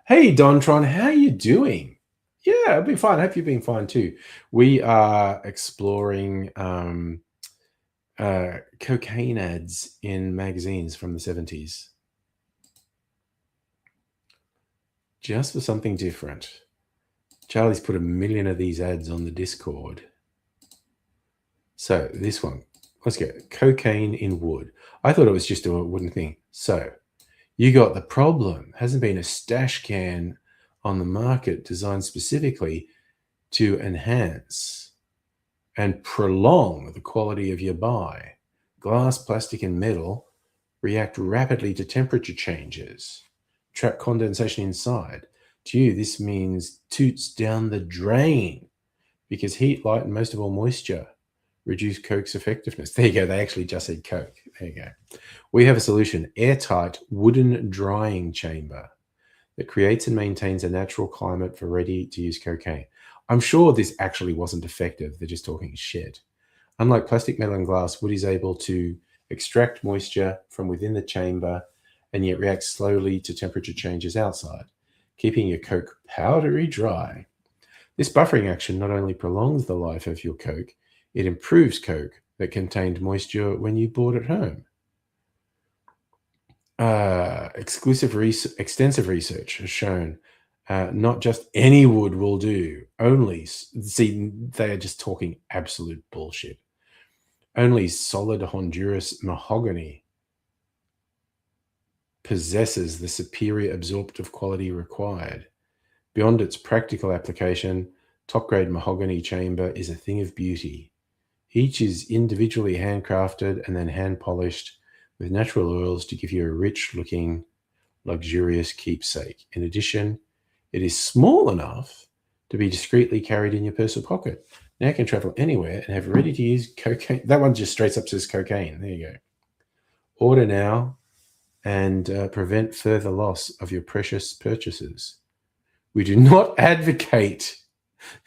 Hey, Dontron, how you doing? Yeah, I've been fine. I hope you've been fine too. We are exploring cocaine ads in magazines from the 70s. Just for something different. Charlie's put 1 million of these ads on the Discord. So this one, let's go. Cocaine in wood. I thought it was just a wooden thing. So you got the problem. Hasn't been a stash can on the market designed specifically to enhance and prolong the quality of your buy. Glass, plastic, and metal react rapidly to temperature changes, trap condensation inside. To you, this means toots down the drain because heat, light, and most of all moisture reduce Coke's effectiveness. There you go. They actually just said Coke. There you go. We have a solution, airtight wooden drying chamber that creates and maintains a natural climate for ready-to-use cocaine. I'm sure this actually wasn't effective. They're just talking shit. Unlike plastic, metal, and glass, wood is able to extract moisture from within the chamber and yet react slowly to temperature changes outside, keeping your Coke powdery dry. This buffering action not only prolongs the life of your Coke, it improves Coke that contained moisture when you bought it home. Extensive research has shown not just any wood will do. They are just talking absolute bullshit. Only solid Honduras mahogany possesses the superior absorptive quality required. Beyond its practical application, top-grade mahogany chamber is a thing of beauty. Each is individually handcrafted and then hand-polished with natural oils to give you a rich-looking, luxurious keepsake. In addition, it is small enough to be discreetly carried in your personal pocket. Now you can travel anywhere and have ready-to-use cocaine. That one just straight up says cocaine. There you go. Order now and prevent further loss of your precious purchases. We do not advocate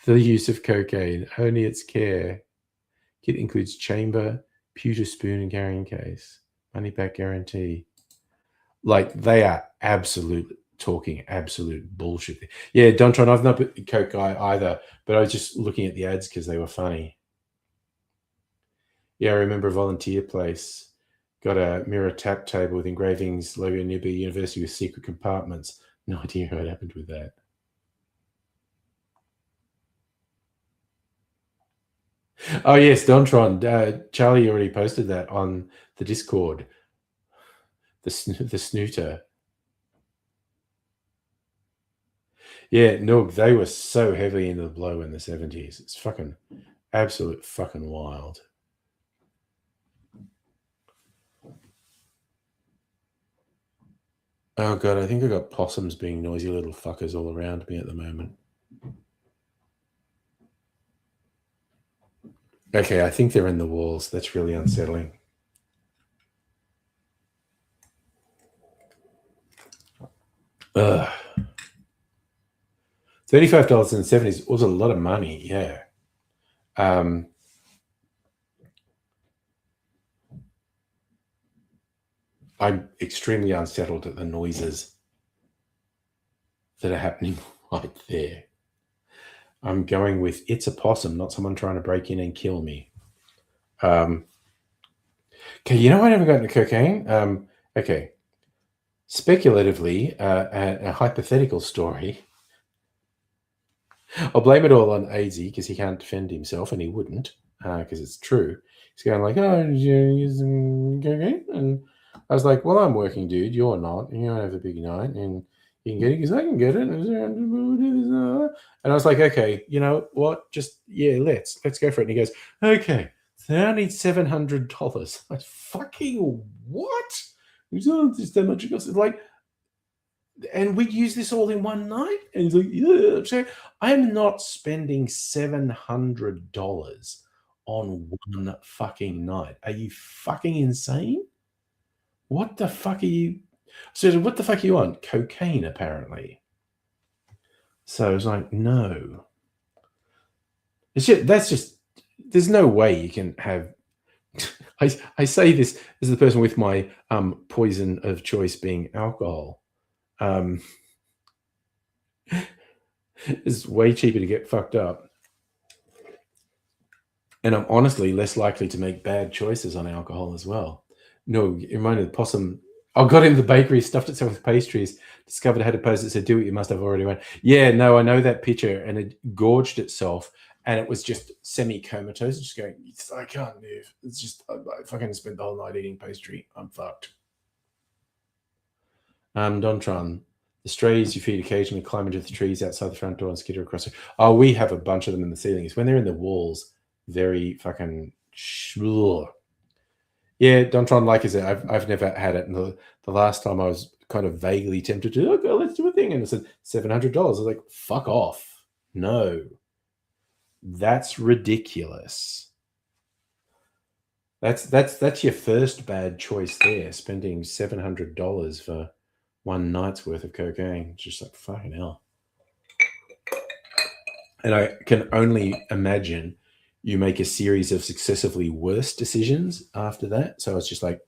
the use of cocaine, only its care. Kit includes chamber, pewter spoon and carrying case, money back guarantee. Like, they are talking absolute bullshit. Yeah, Dontron, I've not been a coke guy either, but I was just looking at the ads because they were funny. Yeah, I remember a volunteer place got a mirror tap table with engravings, logo nearby university with secret compartments. No idea what happened with that. Oh yes, Dontron. Charlie already posted that on the Discord. The snooter. Yeah, no, they were so heavily into the blow in the 70s. It's fucking absolute fucking wild. Oh god, I think I got possums being noisy little fuckers all around me at the moment. Okay, I think they're in the walls. That's really unsettling. Ugh. $35 in the 70s was a lot of money, yeah. I'm extremely unsettled at the noises that are happening right there. I'm going with it's a possum, not someone trying to break in and kill me. Okay, you know I never got into cocaine? Okay. Speculatively, a hypothetical story. I'll blame it all on AZ because he can't defend himself, and he wouldn't, because it's true. He's going like, oh, you're using cocaine? And I was like, well, I'm working, dude. You're not. You don't have a big night, and you can get it because I can get it. And I was like, okay, you know what? Just, yeah, let's go for it. And he goes, okay, so I need $700. I fucking what? He's not just that much. It's like, and we use this all in one night. And he's like, yeah. So I'm not spending $700 on one fucking night. Are you fucking insane? What the fuck are you? So what the fuck are you on? Cocaine, apparently. So I was like, no. That's just, there's no way you can have. I say this as the person with my poison of choice being alcohol. It's way cheaper to get fucked up. And I'm honestly less likely to make bad choices on alcohol as well. No, it reminded the possum. I got in the bakery, stuffed itself with pastries, discovered it had a post that said, do what you must have already won. Yeah, no, I know that picture. And it gorged itself. And it was just semi-comatose, just going, I can't move. It's just, I fucking spent the whole night eating pastry. I'm fucked. Dontron, the strays you feed occasionally climb into the trees outside the front door and skitter across. Oh, we have a bunch of them in the ceilings. When they're in the walls, very fucking ugh. Yeah, Dontron, like I said, I've never had it. And the last time I was kind of vaguely tempted to, okay, let's do a thing. And it said $700. I was like, fuck off. No. That's ridiculous. That's your first bad choice there, spending $700 for one night's worth of cocaine. Just like, fucking hell. And I can only imagine you make a series of successively worse decisions after that. So it's just like,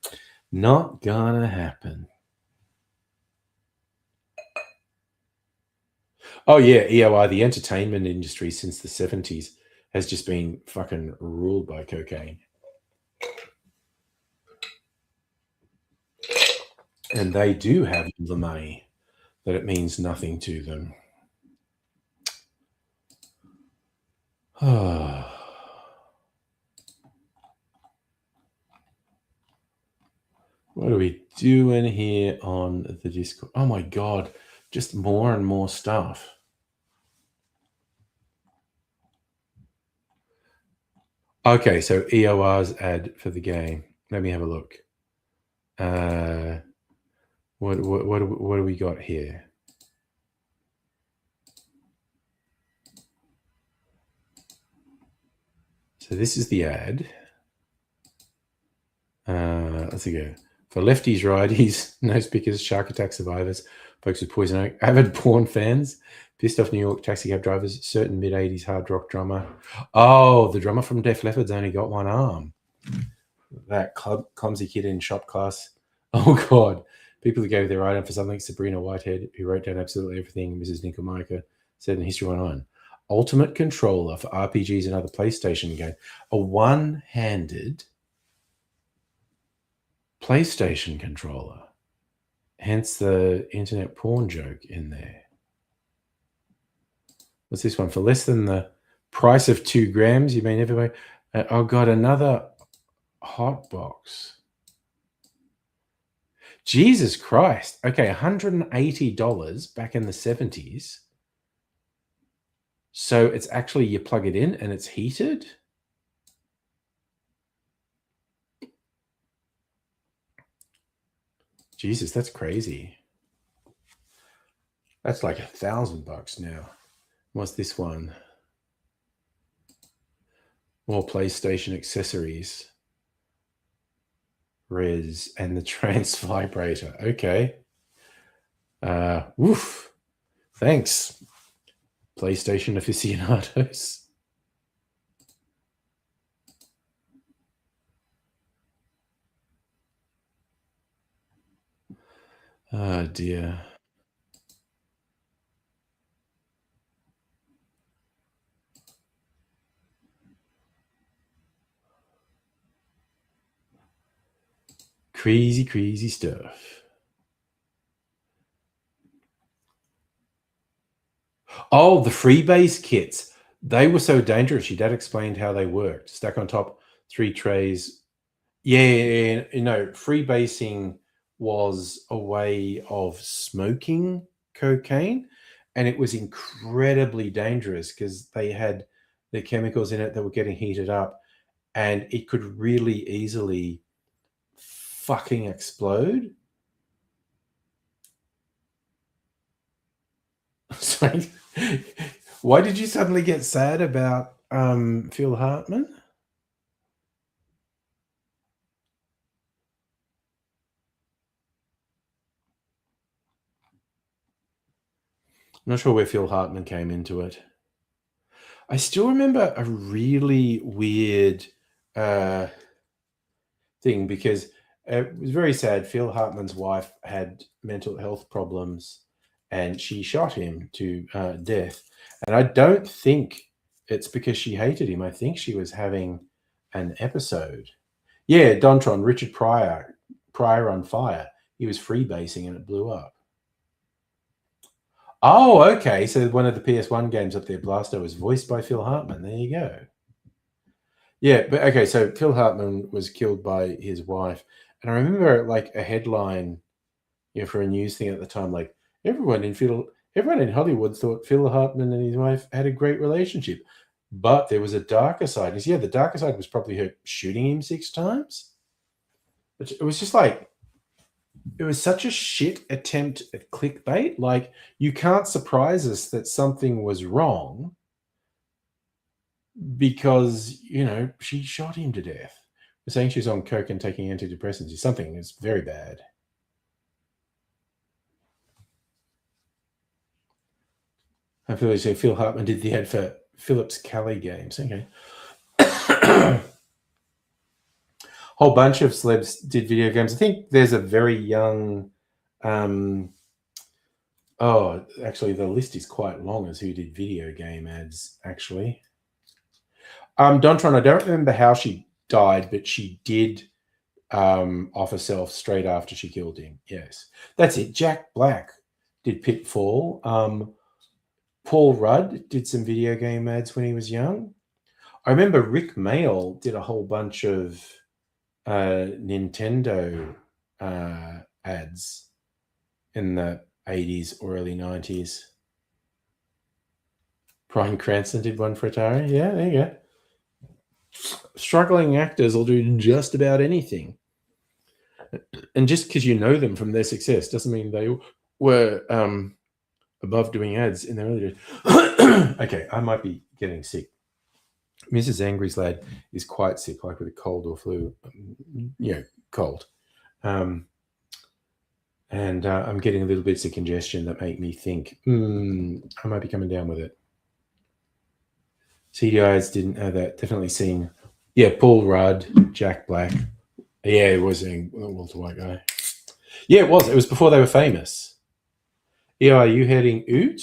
not gonna happen. Oh yeah, EOI, the entertainment industry since the 70s has just been fucking ruled by cocaine. And they do have the money that it means nothing to them. What are we doing here on the Discord? Oh my God, just more and more stuff. Okay, so EOR's ad for the game. Let me have a look. What do we got here? So this is the ad. Let's see go. For lefties, righties, no speakers, shark attack survivors, folks with poison oak, avid porn fans, pissed off New York taxi cab drivers, certain mid-80s hard rock drummer. Oh, the drummer from Def Leppard's only got one arm. That clumsy kid in shop class. Oh, God. People who gave their item for something. Sabrina Whitehead, who wrote down absolutely everything Mrs. Nickelmaker said in History 101. Ultimate controller for RPGs and other PlayStation games. A one-handed PlayStation controller. Hence the internet porn joke in there. What's this one? For less than the price of 2 grams, you may never buy. Oh, God, another hot box. Jesus Christ. Okay, $180 back in the 70s. So it's actually, you plug it in and it's heated? Jesus, that's crazy. That's like $1,000 now. What's this one? More PlayStation accessories. Res and the trans vibrator. Okay. Woof. Thanks, PlayStation aficionados. Oh, dear. Crazy, crazy stuff. Oh, the freebase kits. They were so dangerous. Your dad explained how they worked. Stack on top, 3 trays. Yeah, freebasing was a way of smoking cocaine, and it was incredibly dangerous because they had the chemicals in it that were getting heated up, and it could really easily fucking explode. Sorry. Why did you suddenly get sad about Phil Hartman? I'm not sure where Phil Hartman came into it. I still remember a really weird thing because it was very sad. Phil Hartman's wife had mental health problems and she shot him to death. And I don't think it's because she hated him. I think she was having an episode. Yeah, Dontron, Richard Pryor on fire. He was freebasing and it blew up. Oh, okay. So one of the PS1 games up there, Blasto, was voiced by Phil Hartman. There you go. Yeah, but okay, so Phil Hartman was killed by his wife. And I remember like a headline, for a news thing at the time, like everyone in Hollywood thought Phil Hartman and his wife had a great relationship. But there was a darker side. The darker side was probably her shooting him 6 times. It was just like, it was such a shit attempt at clickbait. Like, you can't surprise us that something was wrong because, she shot him to death. We're saying she's on coke and taking antidepressants. Something is very bad. I feel like Phil Hartman did the ad for Philips Cali games. Okay. Whole bunch of celebs did video games. I think there's a very young actually the list is quite long as who did video game ads, actually. Dontron, I don't remember how she died, but she did off herself straight after she killed him. Yes. That's it. Jack Black did Pitfall. Paul Rudd did some video game ads when he was young. I remember Rick Mayall did a whole bunch of Nintendo ads in the 80s or early 90s. Bryan Cranston did one for Atari. Yeah, there you go. Struggling actors will do just about anything. And just because you know them from their success doesn't mean they were above doing ads in their early days. Okay, I might be getting sick. Mrs. Angry's lad is quite sick, like with a cold or flu. Cold. And I'm getting a little bits of congestion that make me think, I might be coming down with it. CDIs didn't have that. Definitely seen. Yeah, Paul Rudd, Jack Black. Yeah, it was Walter White guy. Yeah, it was. It was before they were famous. Yeah, are you heading out?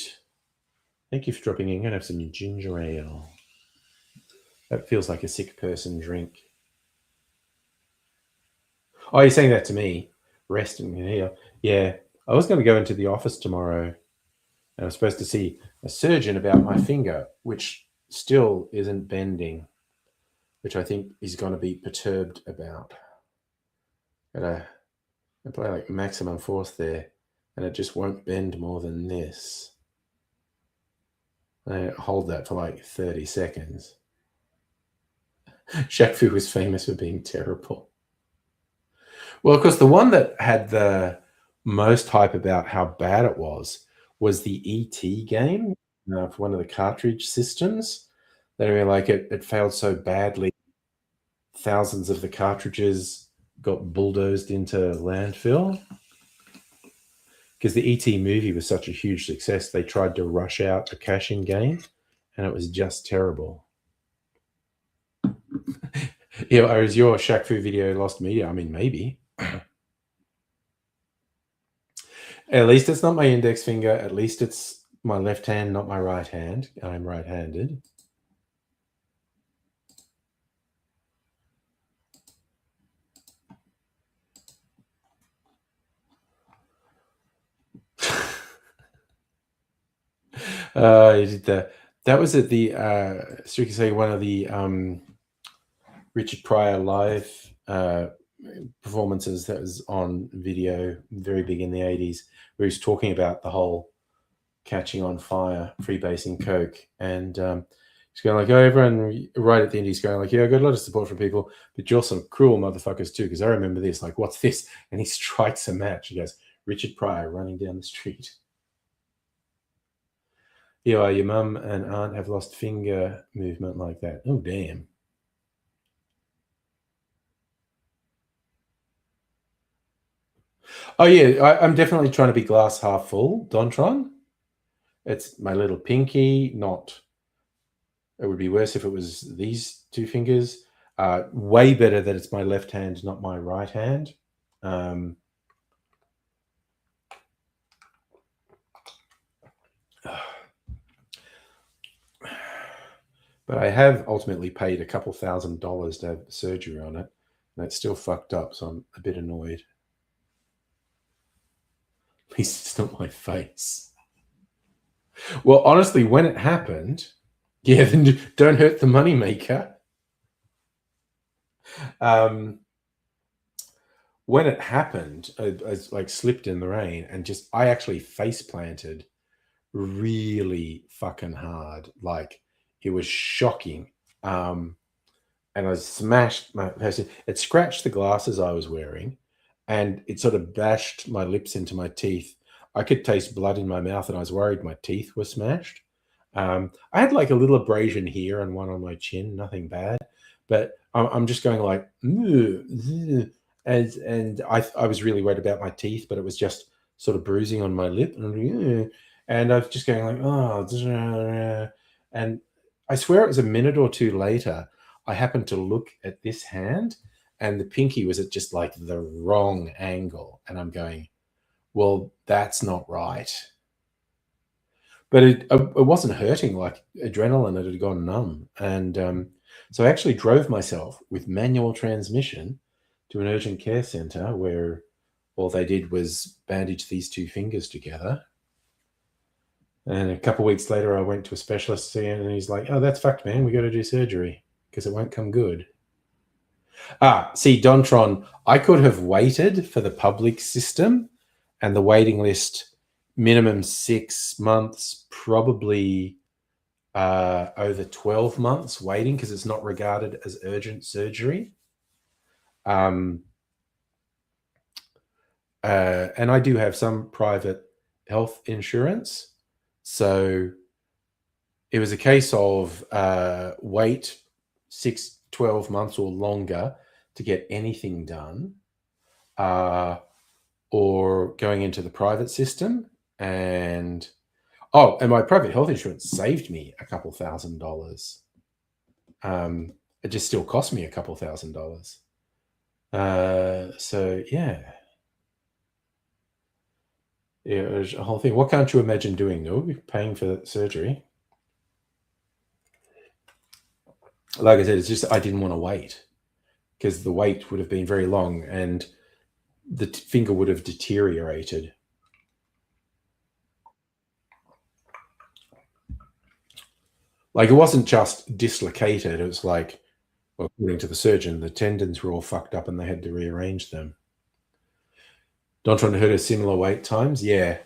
Thank you for dropping in. I'm going to have some ginger ale. That feels like a sick person drink. Oh, you're saying that to me? Resting here. Yeah, I was going to go into the office tomorrow, and I was supposed to see a surgeon about my finger, which still isn't bending, which I think he's going to be perturbed about. I apply like maximum force there, and it just won't bend more than this. I hold that for like 30 seconds. Shaq Fu was famous for being terrible. Well, of course, the one that had the most hype about how bad it was the E.T. game for one of the cartridge systems. They were like, it failed so badly, thousands of the cartridges got bulldozed into landfill. Because the E.T. movie was such a huge success, they tried to rush out a cash-in game, and it was just terrible. Yeah, or is your Shaq Fu video lost media? I mean, maybe. At least it's not my index finger. At least it's my left hand, not my right hand. I'm right-handed. That was at the Strictly say one of the Richard Pryor live performances that was on video, very big in the 80s, where he's talking about the whole catching on fire, freebasing coke, and he's going like, oh, everyone, right at the end, he's going like, yeah, I got a lot of support from people, but you're some cruel motherfuckers too, because I remember this, like, what's this? And he strikes a match. He goes, Richard Pryor running down the street. Yeah, your mum and aunt have lost finger movement like that. Oh, damn. Oh, yeah, I'm definitely trying to be glass half full, Dontron. It's my little pinky, not... It would be worse if it was these two fingers. Way better that it's my left hand, not my right hand. But I have ultimately paid a couple $1,000s to have surgery on it, and it's still fucked up, so I'm a bit annoyed. At least it's not my face. Well, honestly, when it happened, yeah, then don't hurt the moneymaker. When it happened, I like slipped in the rain and just, I actually face planted really fucking hard. Like, it was shocking. And I smashed my person. It scratched the glasses I was wearing, and it sort of bashed my lips into my teeth. I could taste blood in my mouth, and I was worried my teeth were smashed. I had like a little abrasion here and one on my chin, nothing bad, but I'm just going like, and I was really worried about my teeth, but it was just sort of bruising on my lip, and I was just going like, oh, and I swear it was a minute or two later, I happened to look at this hand, and the pinky was at just like the wrong angle, and I'm going, well, that's not right. But it wasn't hurting, like adrenaline, it had gone numb. And so I actually drove myself with manual transmission to an urgent care center where all they did was bandage these two fingers together. And a couple of weeks later, I went to a specialist again, and he's like, oh, that's fucked, man. We got to do surgery because it won't come good. See, Dontron, I could have waited for the public system, and the waiting list, minimum 6 months, probably over 12 months waiting, because it's not regarded as urgent surgery. and I do have some private health insurance. So it was a case of wait 6, 12 months or longer to get anything done, or going into the private system. And my private health insurance saved me a couple $1,000s. It just still cost me a couple $1,000s. So yeah, it was a whole thing. What can't you imagine doing? No, paying for surgery. Like I said, it's just I didn't want to wait, because the wait would have been very long and the finger would have deteriorated. Like, it wasn't just dislocated. It was like, well, according to the surgeon, the tendons were all fucked up and they had to rearrange them. Dontron heard of similar wait times? Yeah.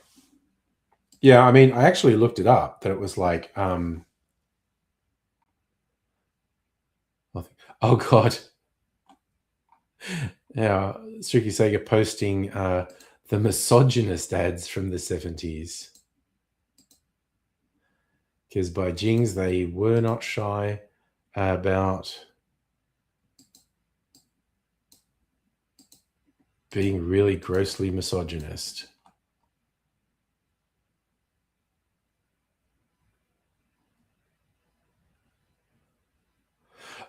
Yeah, I mean, I actually looked it up, that it was like, oh God. Yeah, Streaky Sega posting the misogynist ads from the 70s. Because by jings, they were not shy about being really grossly misogynist.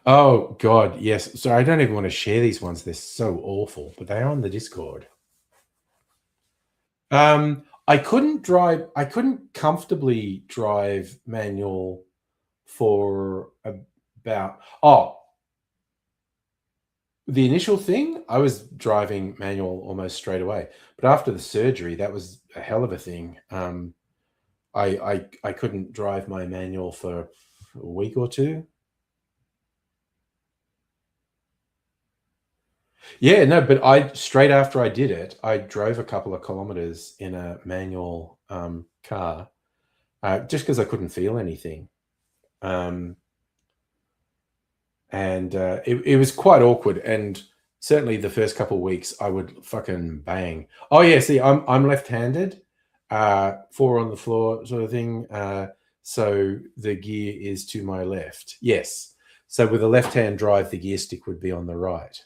Oh God, yes. So I don't even want to share these ones. They're so awful, but they are on the Discord. I couldn't comfortably drive manual for about the initial thing. I was driving manual almost straight away, but after the surgery, that was a hell of a thing. I couldn't drive my manual for a week or two. Yeah, no, but I straight after I did it, I drove a couple of kilometers in a manual car, just because I couldn't feel anything. And it was quite awkward. And certainly the first couple of weeks, I would fucking bang. Oh yeah, see, I'm left-handed, 4 on the floor sort of thing. So the gear is to my left. Yes. So with a left-hand drive, the gear stick would be on the right.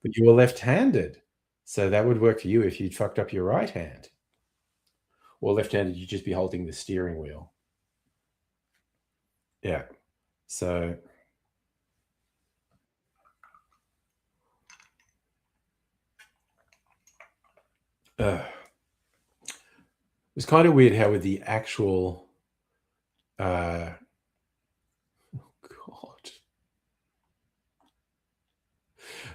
But you were left-handed, so that would work for you if you'd fucked up your right hand. Or left-handed, you'd just be holding the steering wheel. Yeah. So it was kind of weird how with the actual God.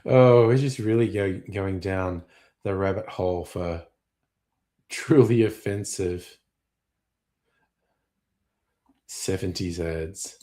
Oh, we're just really going down the rabbit hole for truly offensive 70s ads.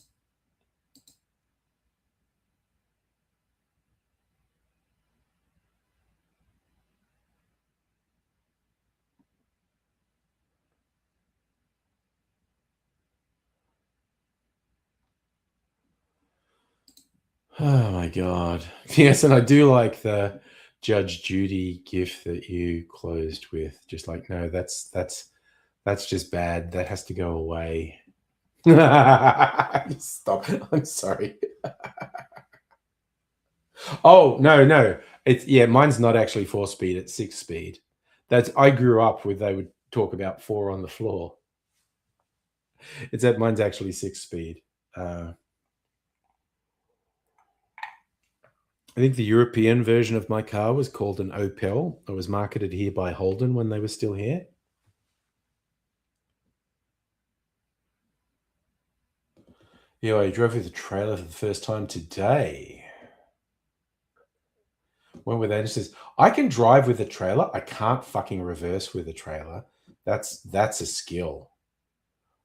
Oh my God. Yes, and I do like the Judge Judy gif that you closed with. Just like, no, that's just bad. That has to go away. Stop. I'm sorry. Oh, no. It's mine's not actually 4-speed, it's 6-speed. That's I grew up with they would talk about 4 on the floor. It's that mine's actually 6-speed. I think the European version of my car was called an Opel. It was marketed here by Holden when they were still here. Yeah, I drove with a trailer for the first time today. Went with Anderson's. I can drive with a trailer. I can't fucking reverse with a trailer. That's a skill.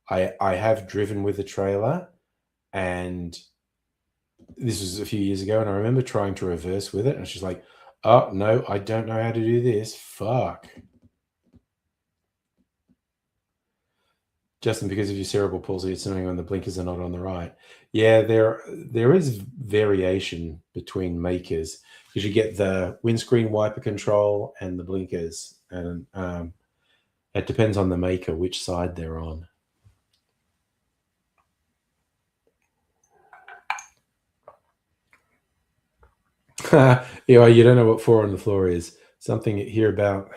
I have driven with a trailer, and this was a few years ago, and I remember trying to reverse with it, and she's like, "Oh no, I don't know how to do this. Fuck." Justin, because of your cerebral palsy, it's annoying when the blinkers are not on the right. Yeah, there is variation between makers because you get the windscreen wiper control and the blinkers, and it depends on the maker which side they're on. Yeah, you don't know what 4 on the floor is. Something here about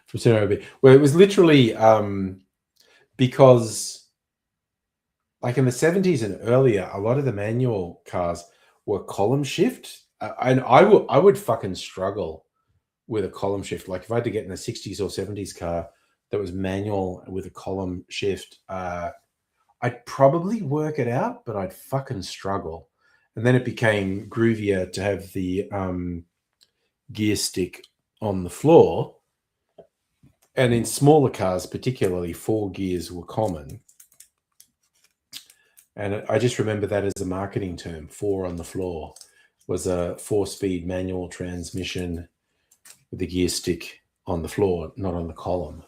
from Cinerobi. Well, it was literally because, like in the 70s and earlier, a lot of the manual cars were column shift, and I would fucking struggle with a column shift. Like if I had to get in a 60s or 70s car that was manual with a column shift, I'd probably work it out, but I'd fucking struggle. And then it became groovier to have the gear stick on the floor. And in smaller cars, particularly, 4 gears were common. And I just remember that as a marketing term. 4 on the floor was a 4-speed manual transmission with the gear stick on the floor, not on the column.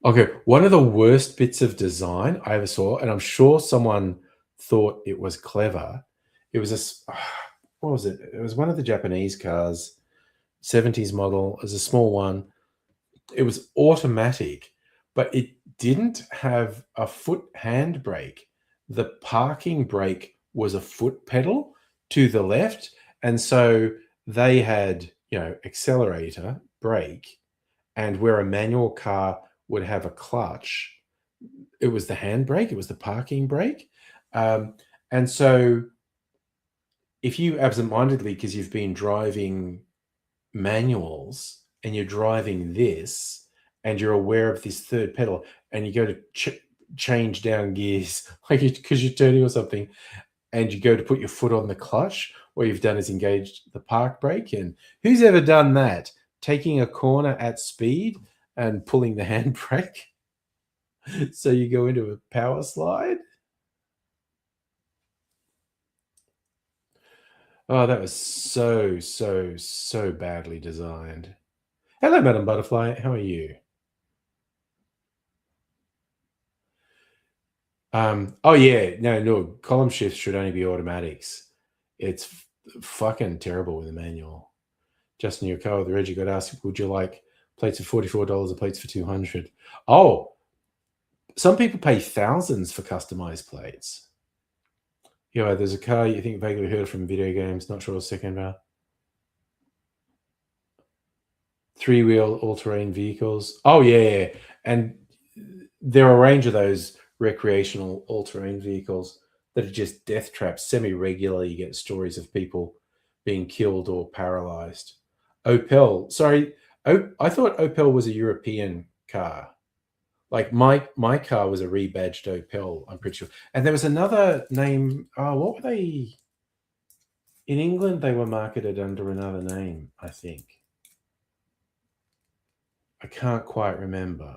Okay, one of the worst bits of design I ever saw, and I'm sure someone thought it was clever. It was what was it? It was one of the Japanese cars, 70s model. It was a small one. It was automatic, but it didn't have a foot handbrake. The parking brake was a foot pedal to the left, and so they had, accelerator, brake, and where a manual car would have a clutch, it was the handbrake, it was the parking brake. And so if you absentmindedly, because you've been driving manuals and you're driving this and you're aware of this third pedal and you go to change down gears, like because you're turning or something, and you go to put your foot on the clutch, what you've done is engaged the park brake. And who's ever done that? Taking a corner at speed and pulling the handbrake so you go into a power slide. Oh, that was so badly designed. Hello, Madam Butterfly. How are you? Oh yeah, no. Column shifts should only be automatics. It's fucking terrible with a manual. Justin, your car with the Reggie got asked, would you like plates for $44 or plates for 200? Oh, some people pay thousands for customized plates. There's a car you think vaguely heard from video games, not sure a second about. 3-wheel all-terrain vehicles. Oh yeah. And there are a range of those recreational all-terrain vehicles that are just death traps. Semi-regularly you get stories of people being killed or paralyzed. Opel, sorry, I thought Opel was a European car. Like my car was a rebadged Opel, I'm pretty sure. And there was another name. Oh, what were they? In England, they were marketed under another name, I think. I can't quite remember.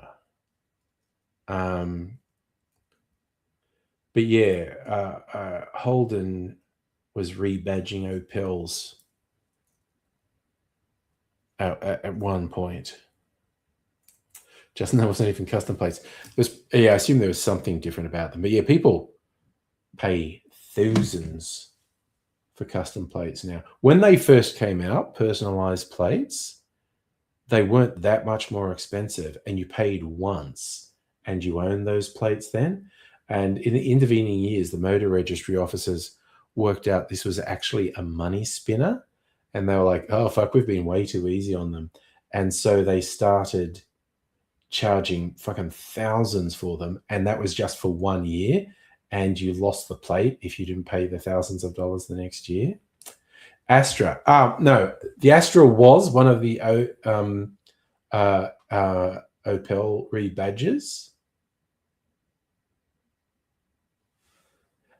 But yeah, Holden was rebadging Opels at one point. Justin, that wasn't even custom plates. I assume there was something different about them. But yeah, people pay thousands for custom plates now. When they first came out, personalized plates, they weren't that much more expensive, and you paid once and you owned those plates then. And in the intervening years, the motor registry officers worked out this was actually a money spinner, and they were like, oh fuck, we've been way too easy on them. And so they started charging fucking thousands for them, and that was just for 1 year, and you lost the plate if you didn't pay the thousands of dollars the next year. Astra. No, the Astra was one of the Opel rebadges.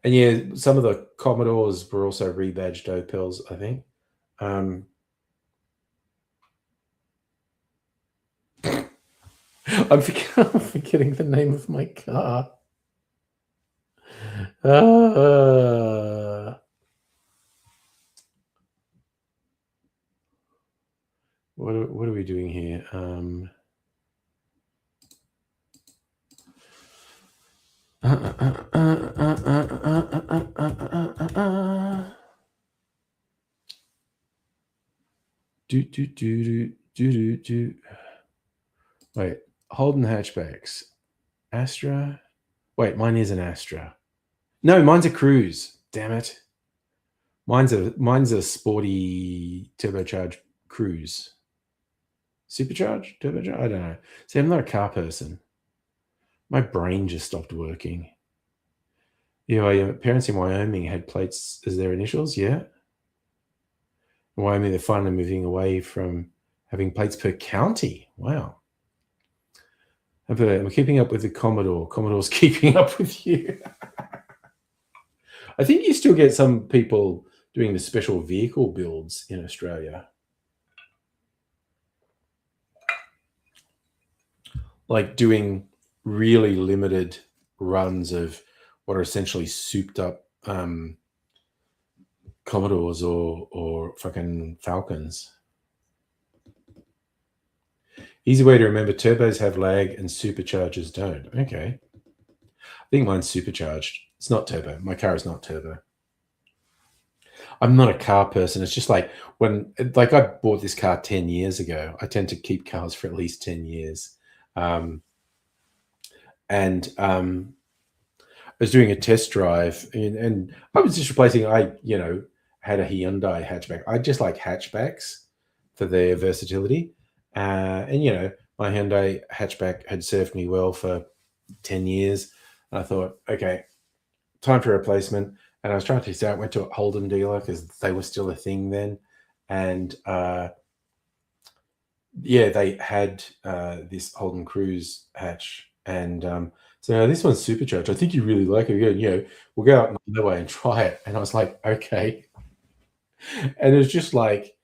And yeah, some of the Commodores were also rebadged Opels, I think. I'm forgetting the name of my car. what are we doing here? Wait, Holden hatchbacks. Astra? Wait, mine is an Astra. No, mine's a Cruise. Damn it. Mine's a sporty turbocharged Cruise. Supercharged? Turbocharged? I don't know. See, I'm not a car person. My brain just stopped working. Yeah, parents in Wyoming had plates as their initials, yeah. In Wyoming, they're finally moving away from having plates per county. Wow. I'm keeping up with the Commodore. Commodore's keeping up with you. I think you still get some people doing the special vehicle builds in Australia. Like doing really limited runs of what are essentially souped up Commodores or fucking Falcons. Easy way to remember, turbos have lag and superchargers don't. Okay. I think mine's supercharged. It's not turbo. My car is not turbo. I'm not a car person. It's just like I bought this car 10 years ago. I tend to keep cars for at least 10 years. I was doing a test drive and I was just replacing, had a Hyundai hatchback. I just like hatchbacks for their versatility. My Hyundai hatchback had served me well for 10 years. And I thought, okay, time for a replacement. And I was trying to figure out, went to a Holden dealer because they were still a thing then. And they had this Holden Cruise hatch. And so this one's supercharged. I think you really like it. We'll go out the way and try it. And I was like, okay. And it was just like,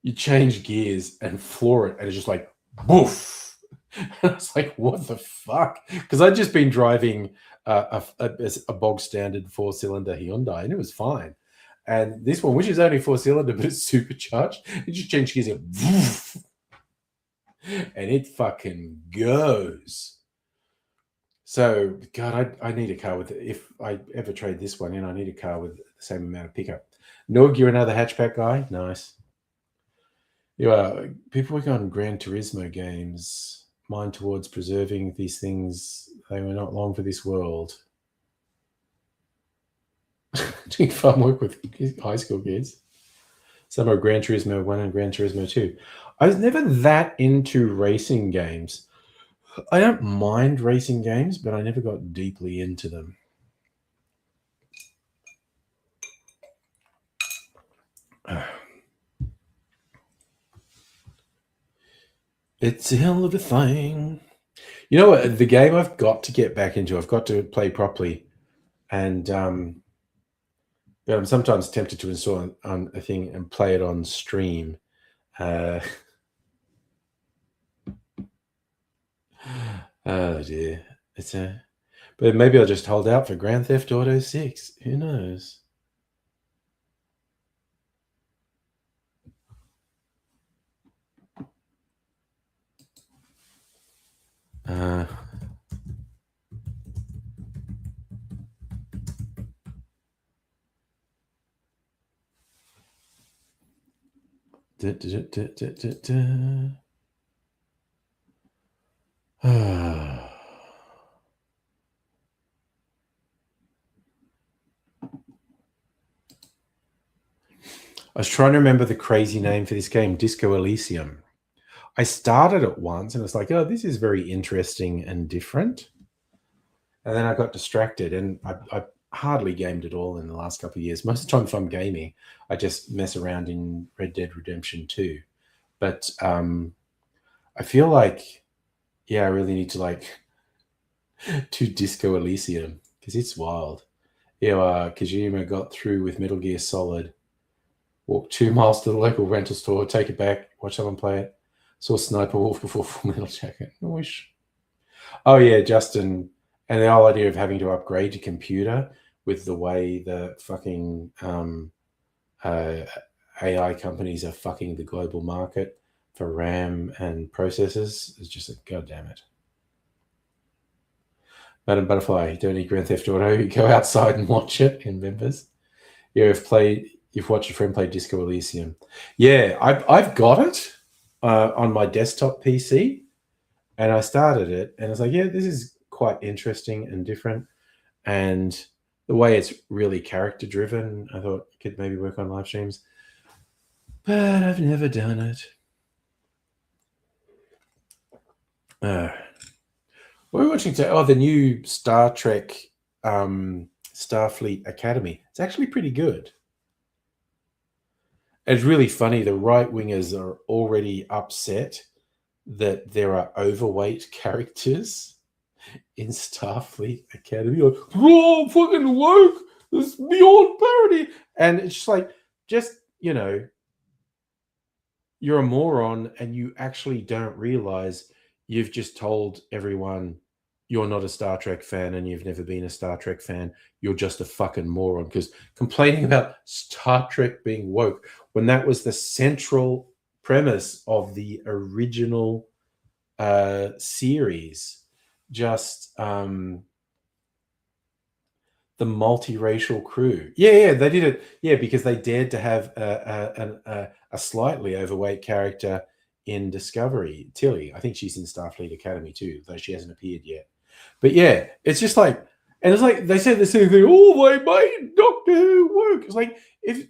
you change gears and floor it, and it's just like, boof. And I was like, what the fuck? Because I'd just been driving a bog standard 4-cylinder Hyundai, and it was fine. And this one, which is only 4-cylinder, but it's supercharged, it just changed gears and woof, and it fucking goes. So, God, I need a car with, if I ever trade this one in, I need a car with the same amount of pickup. Nog, you're another hatchback guy? Nice. Yeah, people working on Gran Turismo games, mind towards preserving these things. They were not long for this world. Doing farm work with high school kids. Some are Gran Turismo 1 and Gran Turismo 2. I was never that into racing games. I don't mind racing games, but I never got deeply into them. It's a hell of a thing. You know what? The game I've got to get back into, I've got to play properly. And but I'm sometimes tempted to install on a thing and play it on stream. Oh dear. But maybe I'll just hold out for Grand Theft Auto 6. Who knows? I was trying to remember the crazy name for this game, Disco Elysium. I started it once and it's like, oh, this is very interesting and different. And then I got distracted and I hardly gamed at all in the last couple of years. Most of the time if I'm gaming, I just mess around in Red Dead Redemption 2. But I feel like, I really need to do Disco Elysium because it's wild. Kojima got through with Metal Gear Solid, walked 2 miles to the local rental store, take it back, watch someone play it. Saw Sniper Wolf before Full Metal Jacket. I wish. Oh yeah, Justin, and the whole idea of having to upgrade your computer with the way the fucking AI companies are fucking the global market for RAM and processors. It's just god damn it. Madam Butterfly, don't need Grand Theft Auto. You go outside and watch it in members. Yeah, you've watched a friend play Disco Elysium. Yeah, I've got it on my desktop PC, and I started it, and I was like, yeah, this is quite interesting and different. And the way it's really character driven, I thought it could maybe work on live streams. But I've never done it. What are we watching today? Oh, the new Star Trek Starfleet Academy. It's actually pretty good. It's really funny. The right-wingers are already upset that there are overweight characters in Starfleet Academy. Like, oh, fucking woke! This is beyond parody. And it's just like, you're a moron and you actually don't realize you've just told everyone you're not a Star Trek fan and you've never been a Star Trek fan. You're just a fucking moron. Because complaining about Star Trek being woke, when that was the central premise of the original series, just the multiracial crew. Yeah, they did it. Yeah, because they dared to have a slightly overweight character in Discovery. Tilly, I think she's in Starfleet Academy too, though she hasn't appeared yet. But yeah, it's just like, and it's like they said the same thing. Oh, they made Doctor Who work. It's like, if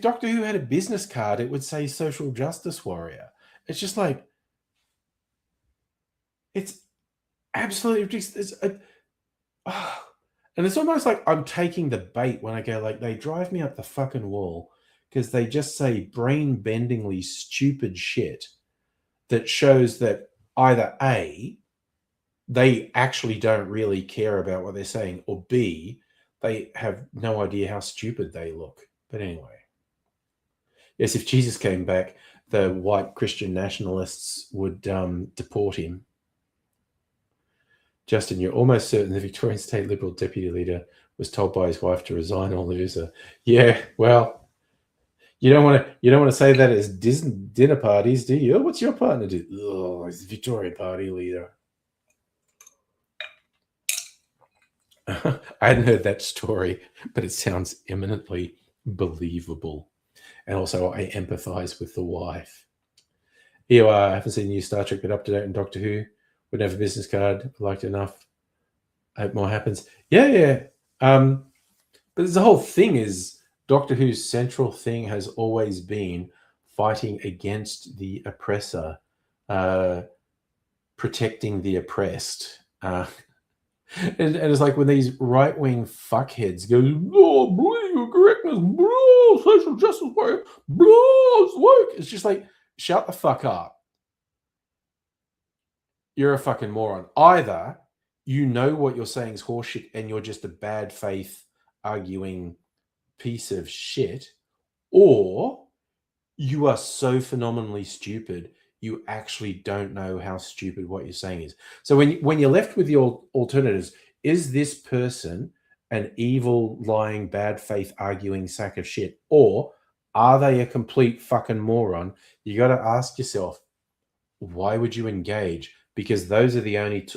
Doctor Who had a business card, it would say social justice warrior. It's just like, it's absolutely ridiculous. And it's almost like I'm taking the bait when I go, like, they drive me up the fucking wall because they just say brain-bendingly stupid shit that shows that either A, they actually don't really care about what they're saying, or B, they have no idea how stupid they look. But anyway. Yes, if Jesus came back, the white Christian nationalists would deport him. Justin, you're almost certain the Victorian State Liberal Deputy Leader was told by his wife to resign or lose her. Yeah, well, you don't want to say that as dinner parties, do you? What's your partner do? Oh, he's the Victorian Party Leader. I hadn't heard that story, but it sounds eminently believable. And also, I empathize with the wife. Here, I haven't seen new Star Trek, but up to date on Doctor Who. Wouldn't have a business card. Liked it enough. I hope more happens. Yeah. But the whole thing is Doctor Who's central thing has always been fighting against the oppressor, protecting the oppressed. And it's like when these right-wing fuckheads go, oh, political correctness, blah, social justice, blah, it's woke. It's just like, shut the fuck up. You're a fucking moron. Either you know what you're saying is horseshit and you're just a bad faith arguing piece of shit, or you are so phenomenally stupid you actually don't know how stupid what you're saying is. So when you're left with your alternatives, is this person an evil, lying, bad faith arguing sack of shit, or are they a complete fucking moron? You got to ask yourself, why would you engage? Because those are the only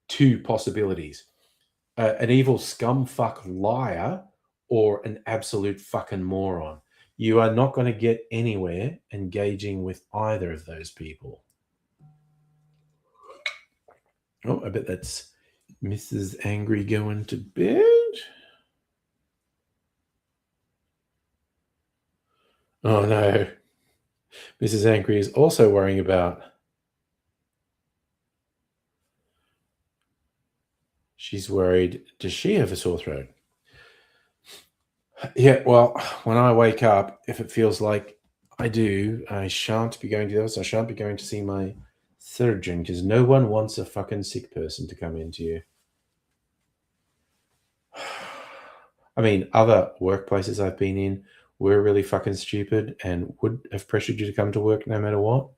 two possibilities. An evil scumfuck liar or an absolute fucking moron. You are not going to get anywhere engaging with either of those people. Oh, I bet that's Mrs. Angry going to bed. Oh, no. Mrs. Angry is also worrying about... She's worried, does she have a sore throat? Yeah, well, when I wake up, if it feels like I do, I shan't be going to this. I shan't be going to see my surgeon because no one wants a fucking sick person to come into you. I mean, other workplaces I've been in were really fucking stupid and would have pressured you to come to work no matter what,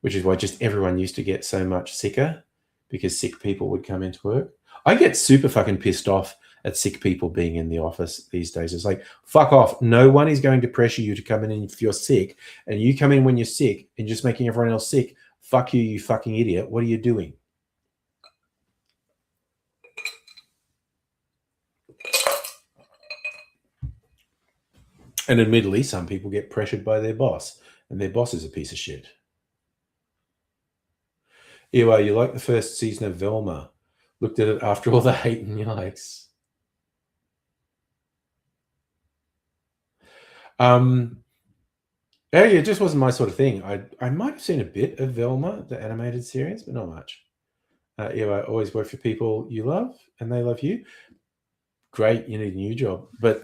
which is why just everyone used to get so much sicker because sick people would come into work. I get super fucking pissed off at sick people being in the office these days. It's like, fuck off. No one is going to pressure you to come in if you're sick, and you come in when you're sick and just making everyone else sick. Fuck you, you fucking idiot. What are you doing? And admittedly, some people get pressured by their boss, and their boss is a piece of shit. Anyway, you like the first season of Velma? Looked at it after all the hate and yikes. Yeah, it just wasn't my sort of thing. I might have seen a bit of Velma, the animated series, but not much. I always work for people you love, and they love you. Great, you need a new job. But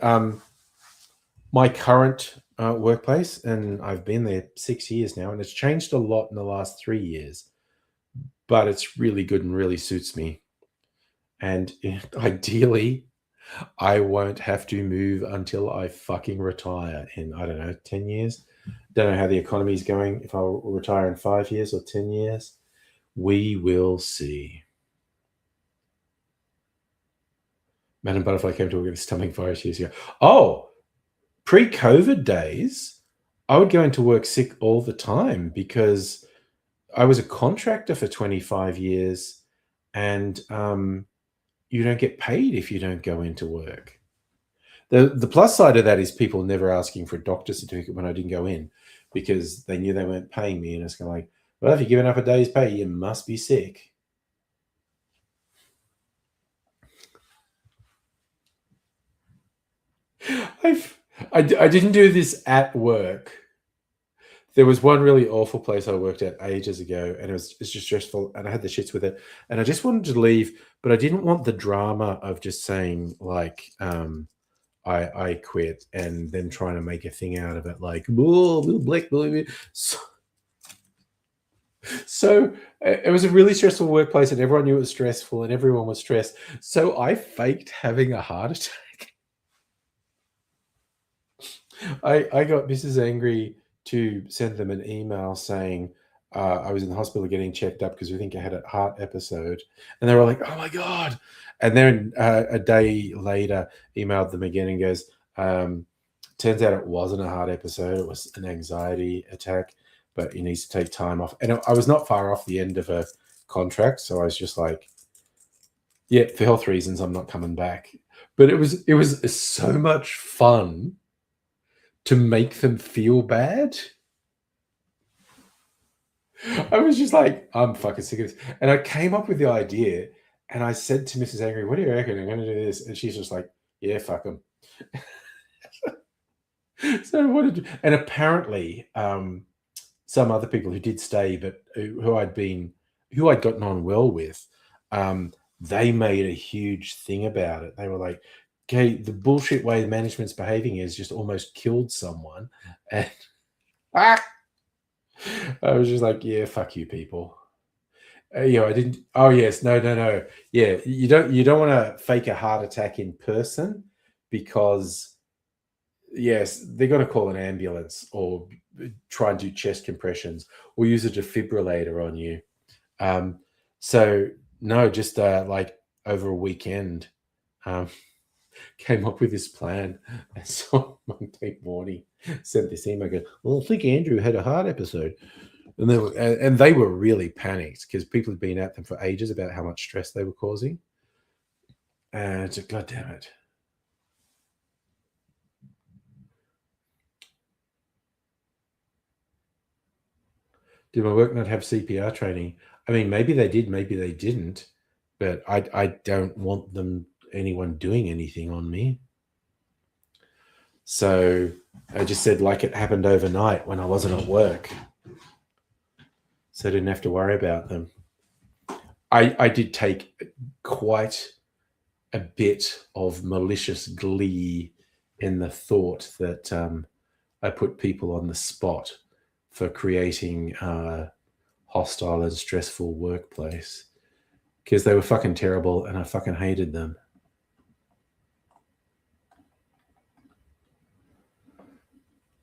my current workplace, and I've been there 6 years now, and it's changed a lot in the last 3 years, but it's really good and really suits me. And ideally, I won't have to move until I fucking retire in, I don't know, 10 years. Don't know how the economy is going, if I'll retire in 5 years or 10 years. We will see. Madam Butterfly came to work with a stomach virus years ago. Oh, pre-COVID days, I would go into work sick all the time because I was a contractor for 25 years, and you don't get paid if you don't go into work. The plus side of that is people never asking for a doctor's certificate when I didn't go in, because they knew they weren't paying me, and it's kind of like, well, if you're giving up a day's pay, you must be sick. I didn't do this at work. There was one really awful place I worked at ages ago, and it's just stressful, and I had the shits with it, and I just wanted to leave, but I didn't want the drama of just saying, like, I quit and then trying to make a thing out of it, like, black. So it was a really stressful workplace, and everyone knew it was stressful, and everyone was stressed. So I faked having a heart attack. I got Mrs. Angry to send them an email saying I was in the hospital getting checked up because we think I had a heart episode. And they were like, oh my God. And then a day later, emailed them again and goes, turns out it wasn't a heart episode. It was an anxiety attack, but he needs to take time off. And I was not far off the end of a contract. So I was just like, yeah, for health reasons, I'm not coming back. But it was so much fun to make them feel bad. I was just like, I'm fucking sick of this. And I came up with the idea, and I said to Mrs. Angry, what do you reckon? I'm going to do this. And she's just like, yeah, fuck them. So what did you, and apparently some other people who did stay, but who I'd gotten on well with, they made a huge thing about it. They were like, okay, the bullshit way management's behaving is just almost killed someone. And I was just like, yeah, fuck you people. I didn't. Oh yes, no. Yeah, you don't want to fake a heart attack in person, because yes, they're going to call an ambulance or try and do chest compressions or use a defibrillator on you. So no, just like over a weekend, came up with this plan. And so Monday morning, sent this email, go, well, I think Andrew had a heart episode. And they were really panicked because people had been at them for ages about how much stress they were causing. And it's like, God damn it. Did my work not have CPR training? I mean, maybe they did, maybe they didn't, but I don't want anyone doing anything on me. So I just said, like, it happened overnight when I wasn't at work, so I didn't have to worry about them. I did take quite a bit of malicious glee in the thought that I put people on the spot for creating a hostile and stressful workplace, because they were fucking terrible and I fucking hated them.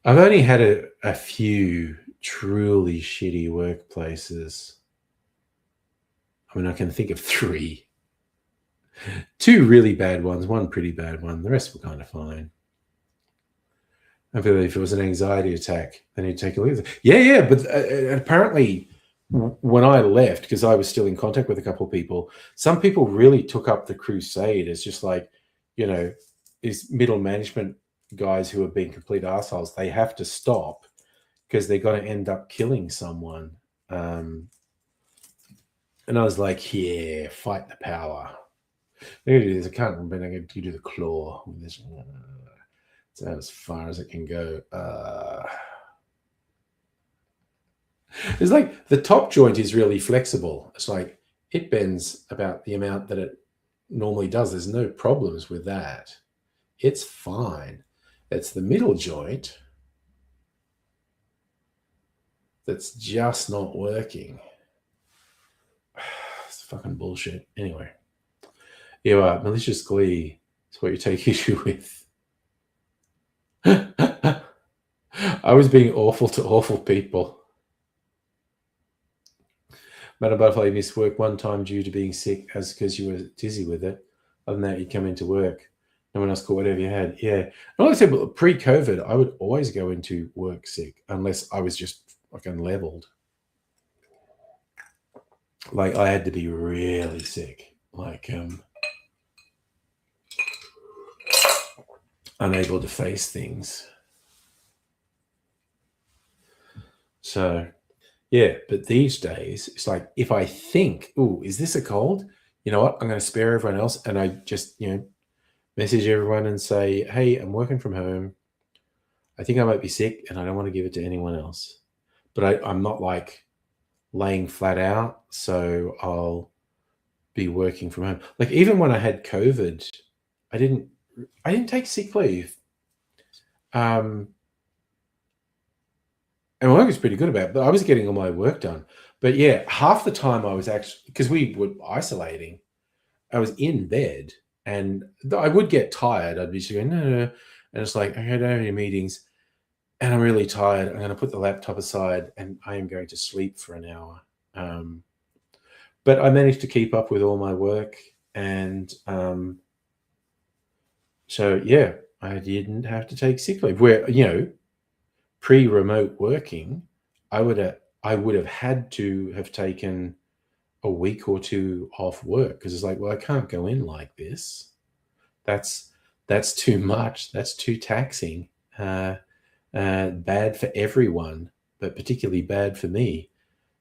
I've only had a few truly shitty workplaces. I mean, I can think of 3. 2 really bad ones, 1 pretty bad one. The rest were kind of fine. I feel if it was an anxiety attack, then he'd take a look. Yeah, but apparently when I left, because I was still in contact with a couple of people, some people really took up the crusade as just like, these middle management guys who are being complete assholes, they have to stop because they're going to end up killing someone. And I was like, yeah, fight the power. I'm going to do this. I can't remember. I'm going to do the claw with this. It's as far as it can go. It's like the top joint is really flexible. It's like it bends about the amount that it normally does. There's no problems with that. It's fine. It's the middle joint that's just not working. It's fucking bullshit. Anyway. Yeah, malicious glee is what you take issue with. I was being awful to awful people. Madam Butterfly, you missed work one time due to being sick, as because you were dizzy with it. Other than that, you come into work. No one else caught whatever you had. Yeah. And like I said, pre-COVID, I would always go into work sick unless I was just fucking leveled. Like I had to be really sick. Like unable to face things. So, yeah, but these days, it's like if I think, oh, is this a cold? You know what? I'm going to spare everyone else. And I just, message everyone and say, hey, I'm working from home. I think I might be sick and I don't want to give it to anyone else. But I'm not like laying flat out. So I'll be working from home. Like even when I had COVID, I didn't take sick leave. And my work was pretty good about it, but I was getting all my work done. But yeah, half the time I was actually, because we were isolating, I was in bed and I would get tired. I'd be just going, no. And it's like, okay, I don't have any meetings and I'm really tired. I'm going to put the laptop aside and I am going to sleep for an hour. But I managed to keep up with all my work. And so, yeah, I didn't have to take sick leave. Where, pre-remote working, I would have had to have taken a week or 2 off work because it's like, well, I can't go in like this. That's too much. That's too taxing. Bad for everyone, but particularly bad for me.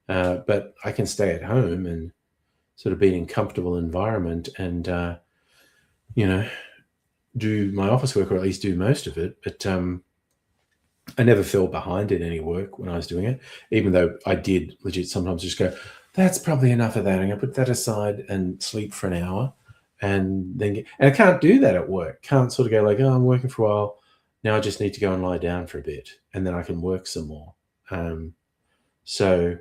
But I can stay at home and sort of be in a comfortable environment and, do my office work or at least do most of it. But I never fell behind in any work when I was doing it, even though I did legit sometimes just go, that's probably enough of that. I'm going to put that aside and sleep for an hour. And then and I can't do that at work. Can't sort of go like, oh, I'm working for a while. Now I just need to go and lie down for a bit and then I can work some more. So,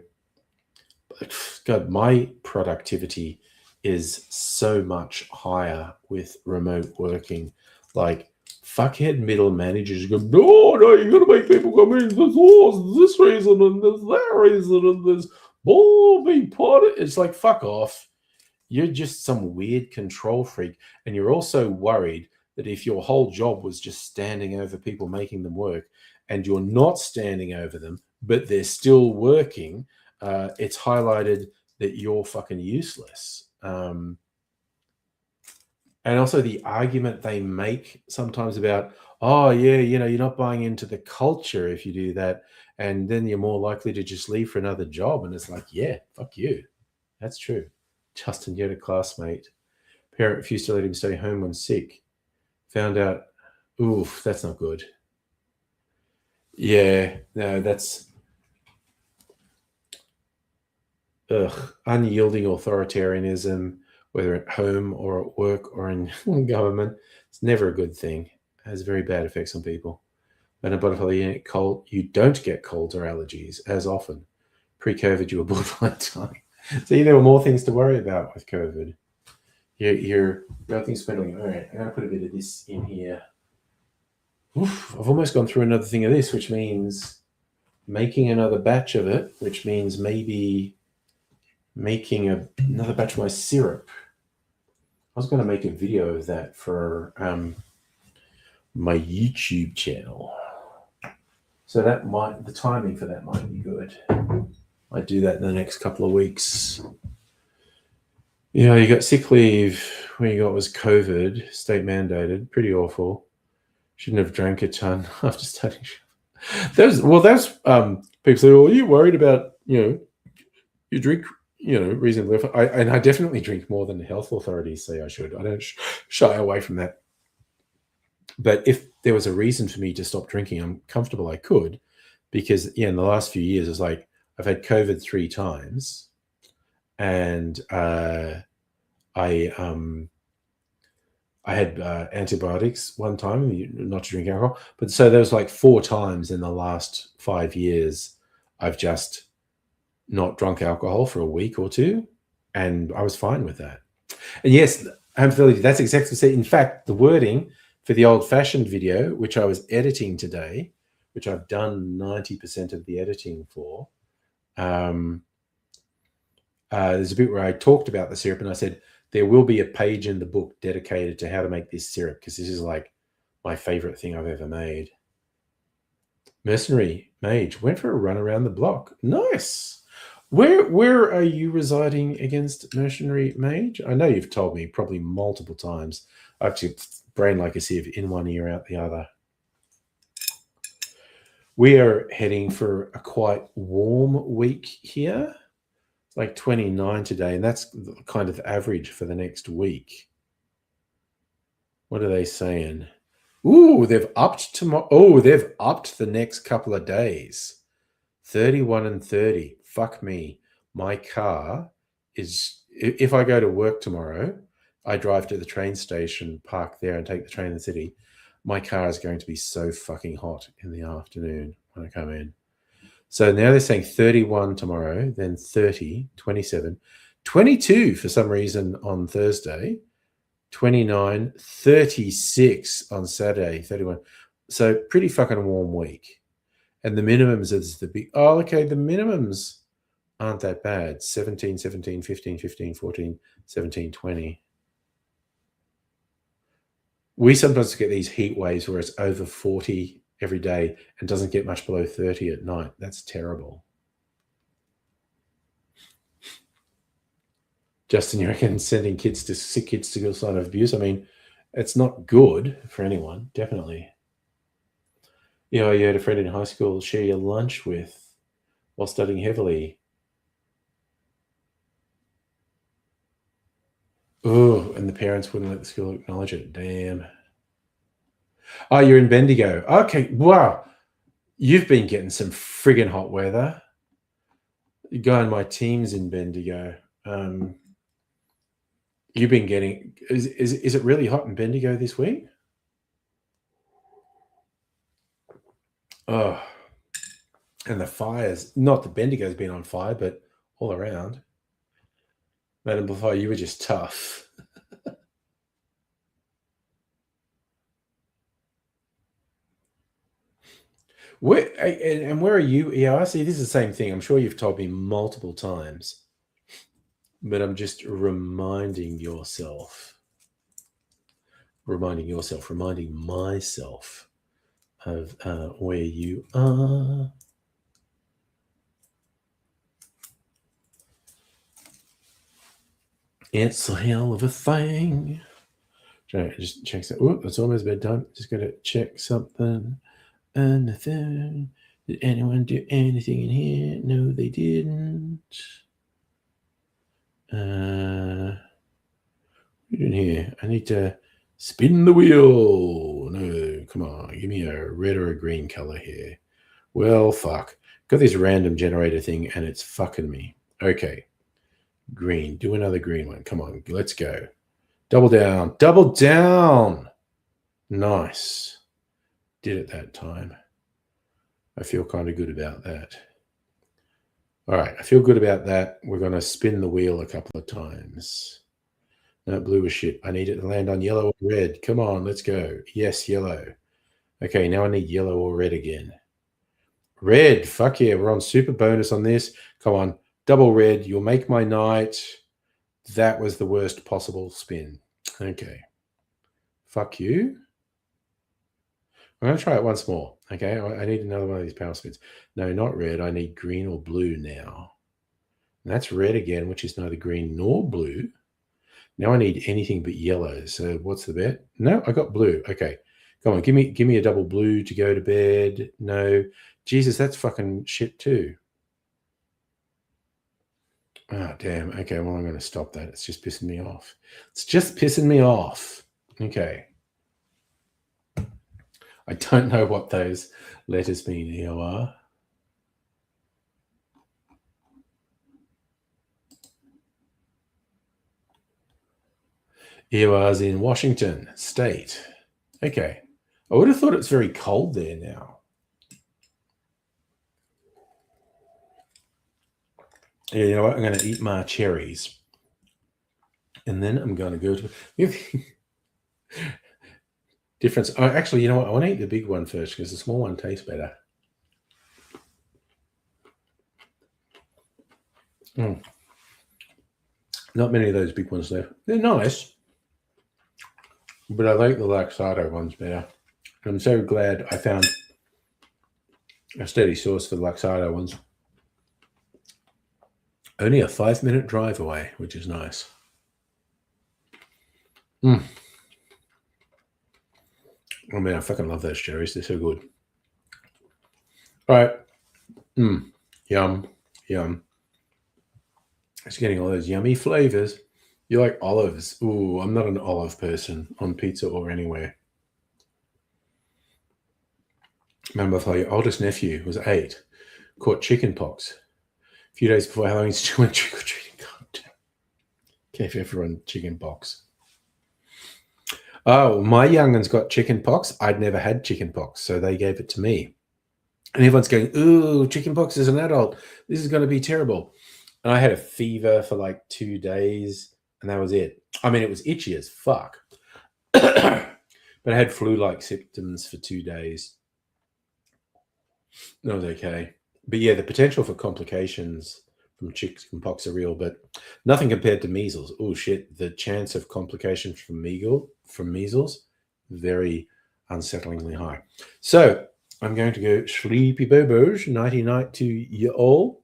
God, my productivity is so much higher with remote working. Like, fuckhead middle managers go, no, you got to make people come in. There's this reason and there's that reason and there's being part of it. It's like, fuck off. You're just some weird control freak. And you're also worried that if your whole job was just standing over people making them work and you're not standing over them, but they're still working, it's highlighted that you're fucking useless. And also the argument they make sometimes about, oh, yeah, you're not buying into the culture if you do that. And then you're more likely to just leave for another job. And it's like, yeah, fuck you. That's true. Justin, you had a classmate. Parent refused to let him stay home when sick. Found out, oof, that's not good. Yeah, no, that's unyielding authoritarianism, whether at home or at work or in government. It's never a good thing. It has very bad effects on people. When a butterfly you don't get colds or allergies as often. Pre-COVID, you were borderline tongue. See, there were more things to worry about with COVID. You're nothing's spending. All right, I'm going to put a bit of this in here. Oof, I've almost gone through another thing of this, which means making another batch of it, which means maybe making another batch of my syrup. was going to make a video of that for my YouTube channel. So the timing for that might be good. I do that in the next couple of weeks. You got sick leave when you got was COVID, state mandated, pretty awful. Shouldn't have drank a ton after starting. There's people say, "Oh, are you worried about you drink reasonably?" I definitely drink more than the health authorities say I should. I don't shy away from that. But if there was a reason for me to stop drinking, I'm comfortable I could, because in the last few years, it's like I've had COVID 3 times, and I had antibiotics one time, not to drink alcohol. But so there was like 4 times in the last 5 years I've just not drunk alcohol for a week or 2, and I was fine with that. And yes, that's exactly. In fact, the wording for the old-fashioned video, which I was editing today, which I've done 90% of the editing for, there's a bit where I talked about the syrup, and I said there will be a page in the book dedicated to how to make this syrup, because this is like my favorite thing I've ever made. Mercenary Mage went for a run around the block. Nice. Where are you residing against Mercenary Mage? I know you've told me probably multiple times. I have to brain like a sieve, in one ear, out the other. We are heading for a quite warm week here. It's like 29 today, and that's kind of average for the next week. What are they saying? Ooh, they've upped tomorrow. Oh, they've upped the next couple of days. 31 and 30. Fuck me. My car is, if I go to work tomorrow, I drive to the train station, park there, and take the train in the city. My car is going to be so fucking hot in the afternoon when I come in. So now they're saying 31 tomorrow, then 30, 27, 22 for some reason on Thursday, 29, 36 on Saturday, 31. So pretty fucking warm week. And the minimums is the big, the minimums aren't that bad. 17, 17, 15, 15, 14, 17, 20. We sometimes get these heat waves where it's over 40 every day and doesn't get much below 30 at night. That's terrible. Justin, you reckon sending sick kids to go sign of abuse? I mean, it's not good for anyone, definitely. You had a friend in high school share your lunch with while studying heavily. Oh, and the parents wouldn't let the school acknowledge it. Damn. Oh, you're in Bendigo. Okay, wow. You've been getting some friggin' hot weather. You go on my team's in Bendigo. You've been getting, is it really hot in Bendigo this week? Oh, and the fires, not the Bendigo's been on fire, but all around. Madam Before, you were just tough. Where are you? Yeah, I see. This is the same thing. I'm sure you've told me multiple times, but I'm just reminding myself of where you are. It's a hell of a thing. Just check that. Oh, it's almost bedtime. Just got to check something. Anything? Did anyone do anything in here? No, they didn't. What are you doing here? I need to spin the wheel. No, come on. Give me a red or a green color here. Well, fuck. Got this random generator thing, and it's fucking me. Okay. Green. Do another green one. Come on. Let's go. Double down. Double down. Nice. Did it that time. I feel kind of good about that. All right. I feel good about that. We're going to spin the wheel a couple of times. No, blue is shit. I need it to land on yellow or red. Come on. Let's go. Yes, yellow. Okay. Now I need yellow or red again. Red. Fuck yeah. We're on super bonus on this. Come on. Double red. You'll make my night. That was the worst possible spin. Okay. Fuck you. I'm going to try it once more. Okay. I need another one of these power spins. No, not red. I need green or blue now. And that's red again, which is neither green nor blue. Now I need anything but yellow. So what's the bet? No, I got blue. Okay. Come on, give me a double blue to go to bed. No. Jesus, that's fucking shit too. Oh, damn. Okay, well, I'm going to stop that. It's just pissing me off. It's just pissing me off. Okay. I don't know what those letters mean, EOR. EOR's in Washington State. Okay. I would have thought it's very cold there now. Yeah, you know what? I'm going to eat my cherries. And then I'm going to go to... difference. Oh, actually, you know what? I want to eat the big one first because the small one tastes better. Not many of those big ones left. They're nice. But I like the Laxado ones better. I'm so glad I found a steady source for the Laxado ones. Only a 5-minute drive away, which is nice. Oh man, I fucking love those cherries. They're so good. All right. Yum. Yum. It's getting all those yummy flavors. You like olives? Ooh, I'm not an olive person on pizza or anywhere. Remember, your oldest nephew was 8, caught chicken pox. A few days before Halloween, still went trick or treating. God, gave everyone chicken pox. Oh, my youngun's got chicken pox. I'd never had chicken pox, so they gave it to me. And everyone's going, ooh, chicken pox as an adult. This is going to be terrible. And I had a fever for like 2 days, and that was it. I mean, it was itchy as fuck. But I had flu-like symptoms for 2 days. That was okay. But yeah, the potential for complications from chicken pox are real, but nothing compared to measles. Oh shit, the chance of complications from measles, very unsettlingly high. So I'm going to go sleepy bobos, nighty night to you all.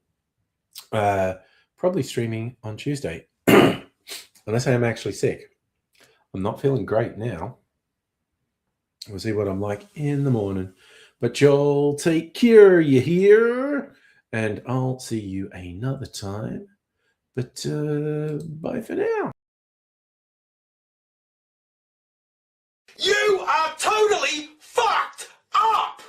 Probably streaming on Tuesday, unless I am actually sick. I'm not feeling great now. We'll see what I'm like in the morning. But y'all take care, you hear? And I'll see you another time. But bye for now. You are totally fucked up!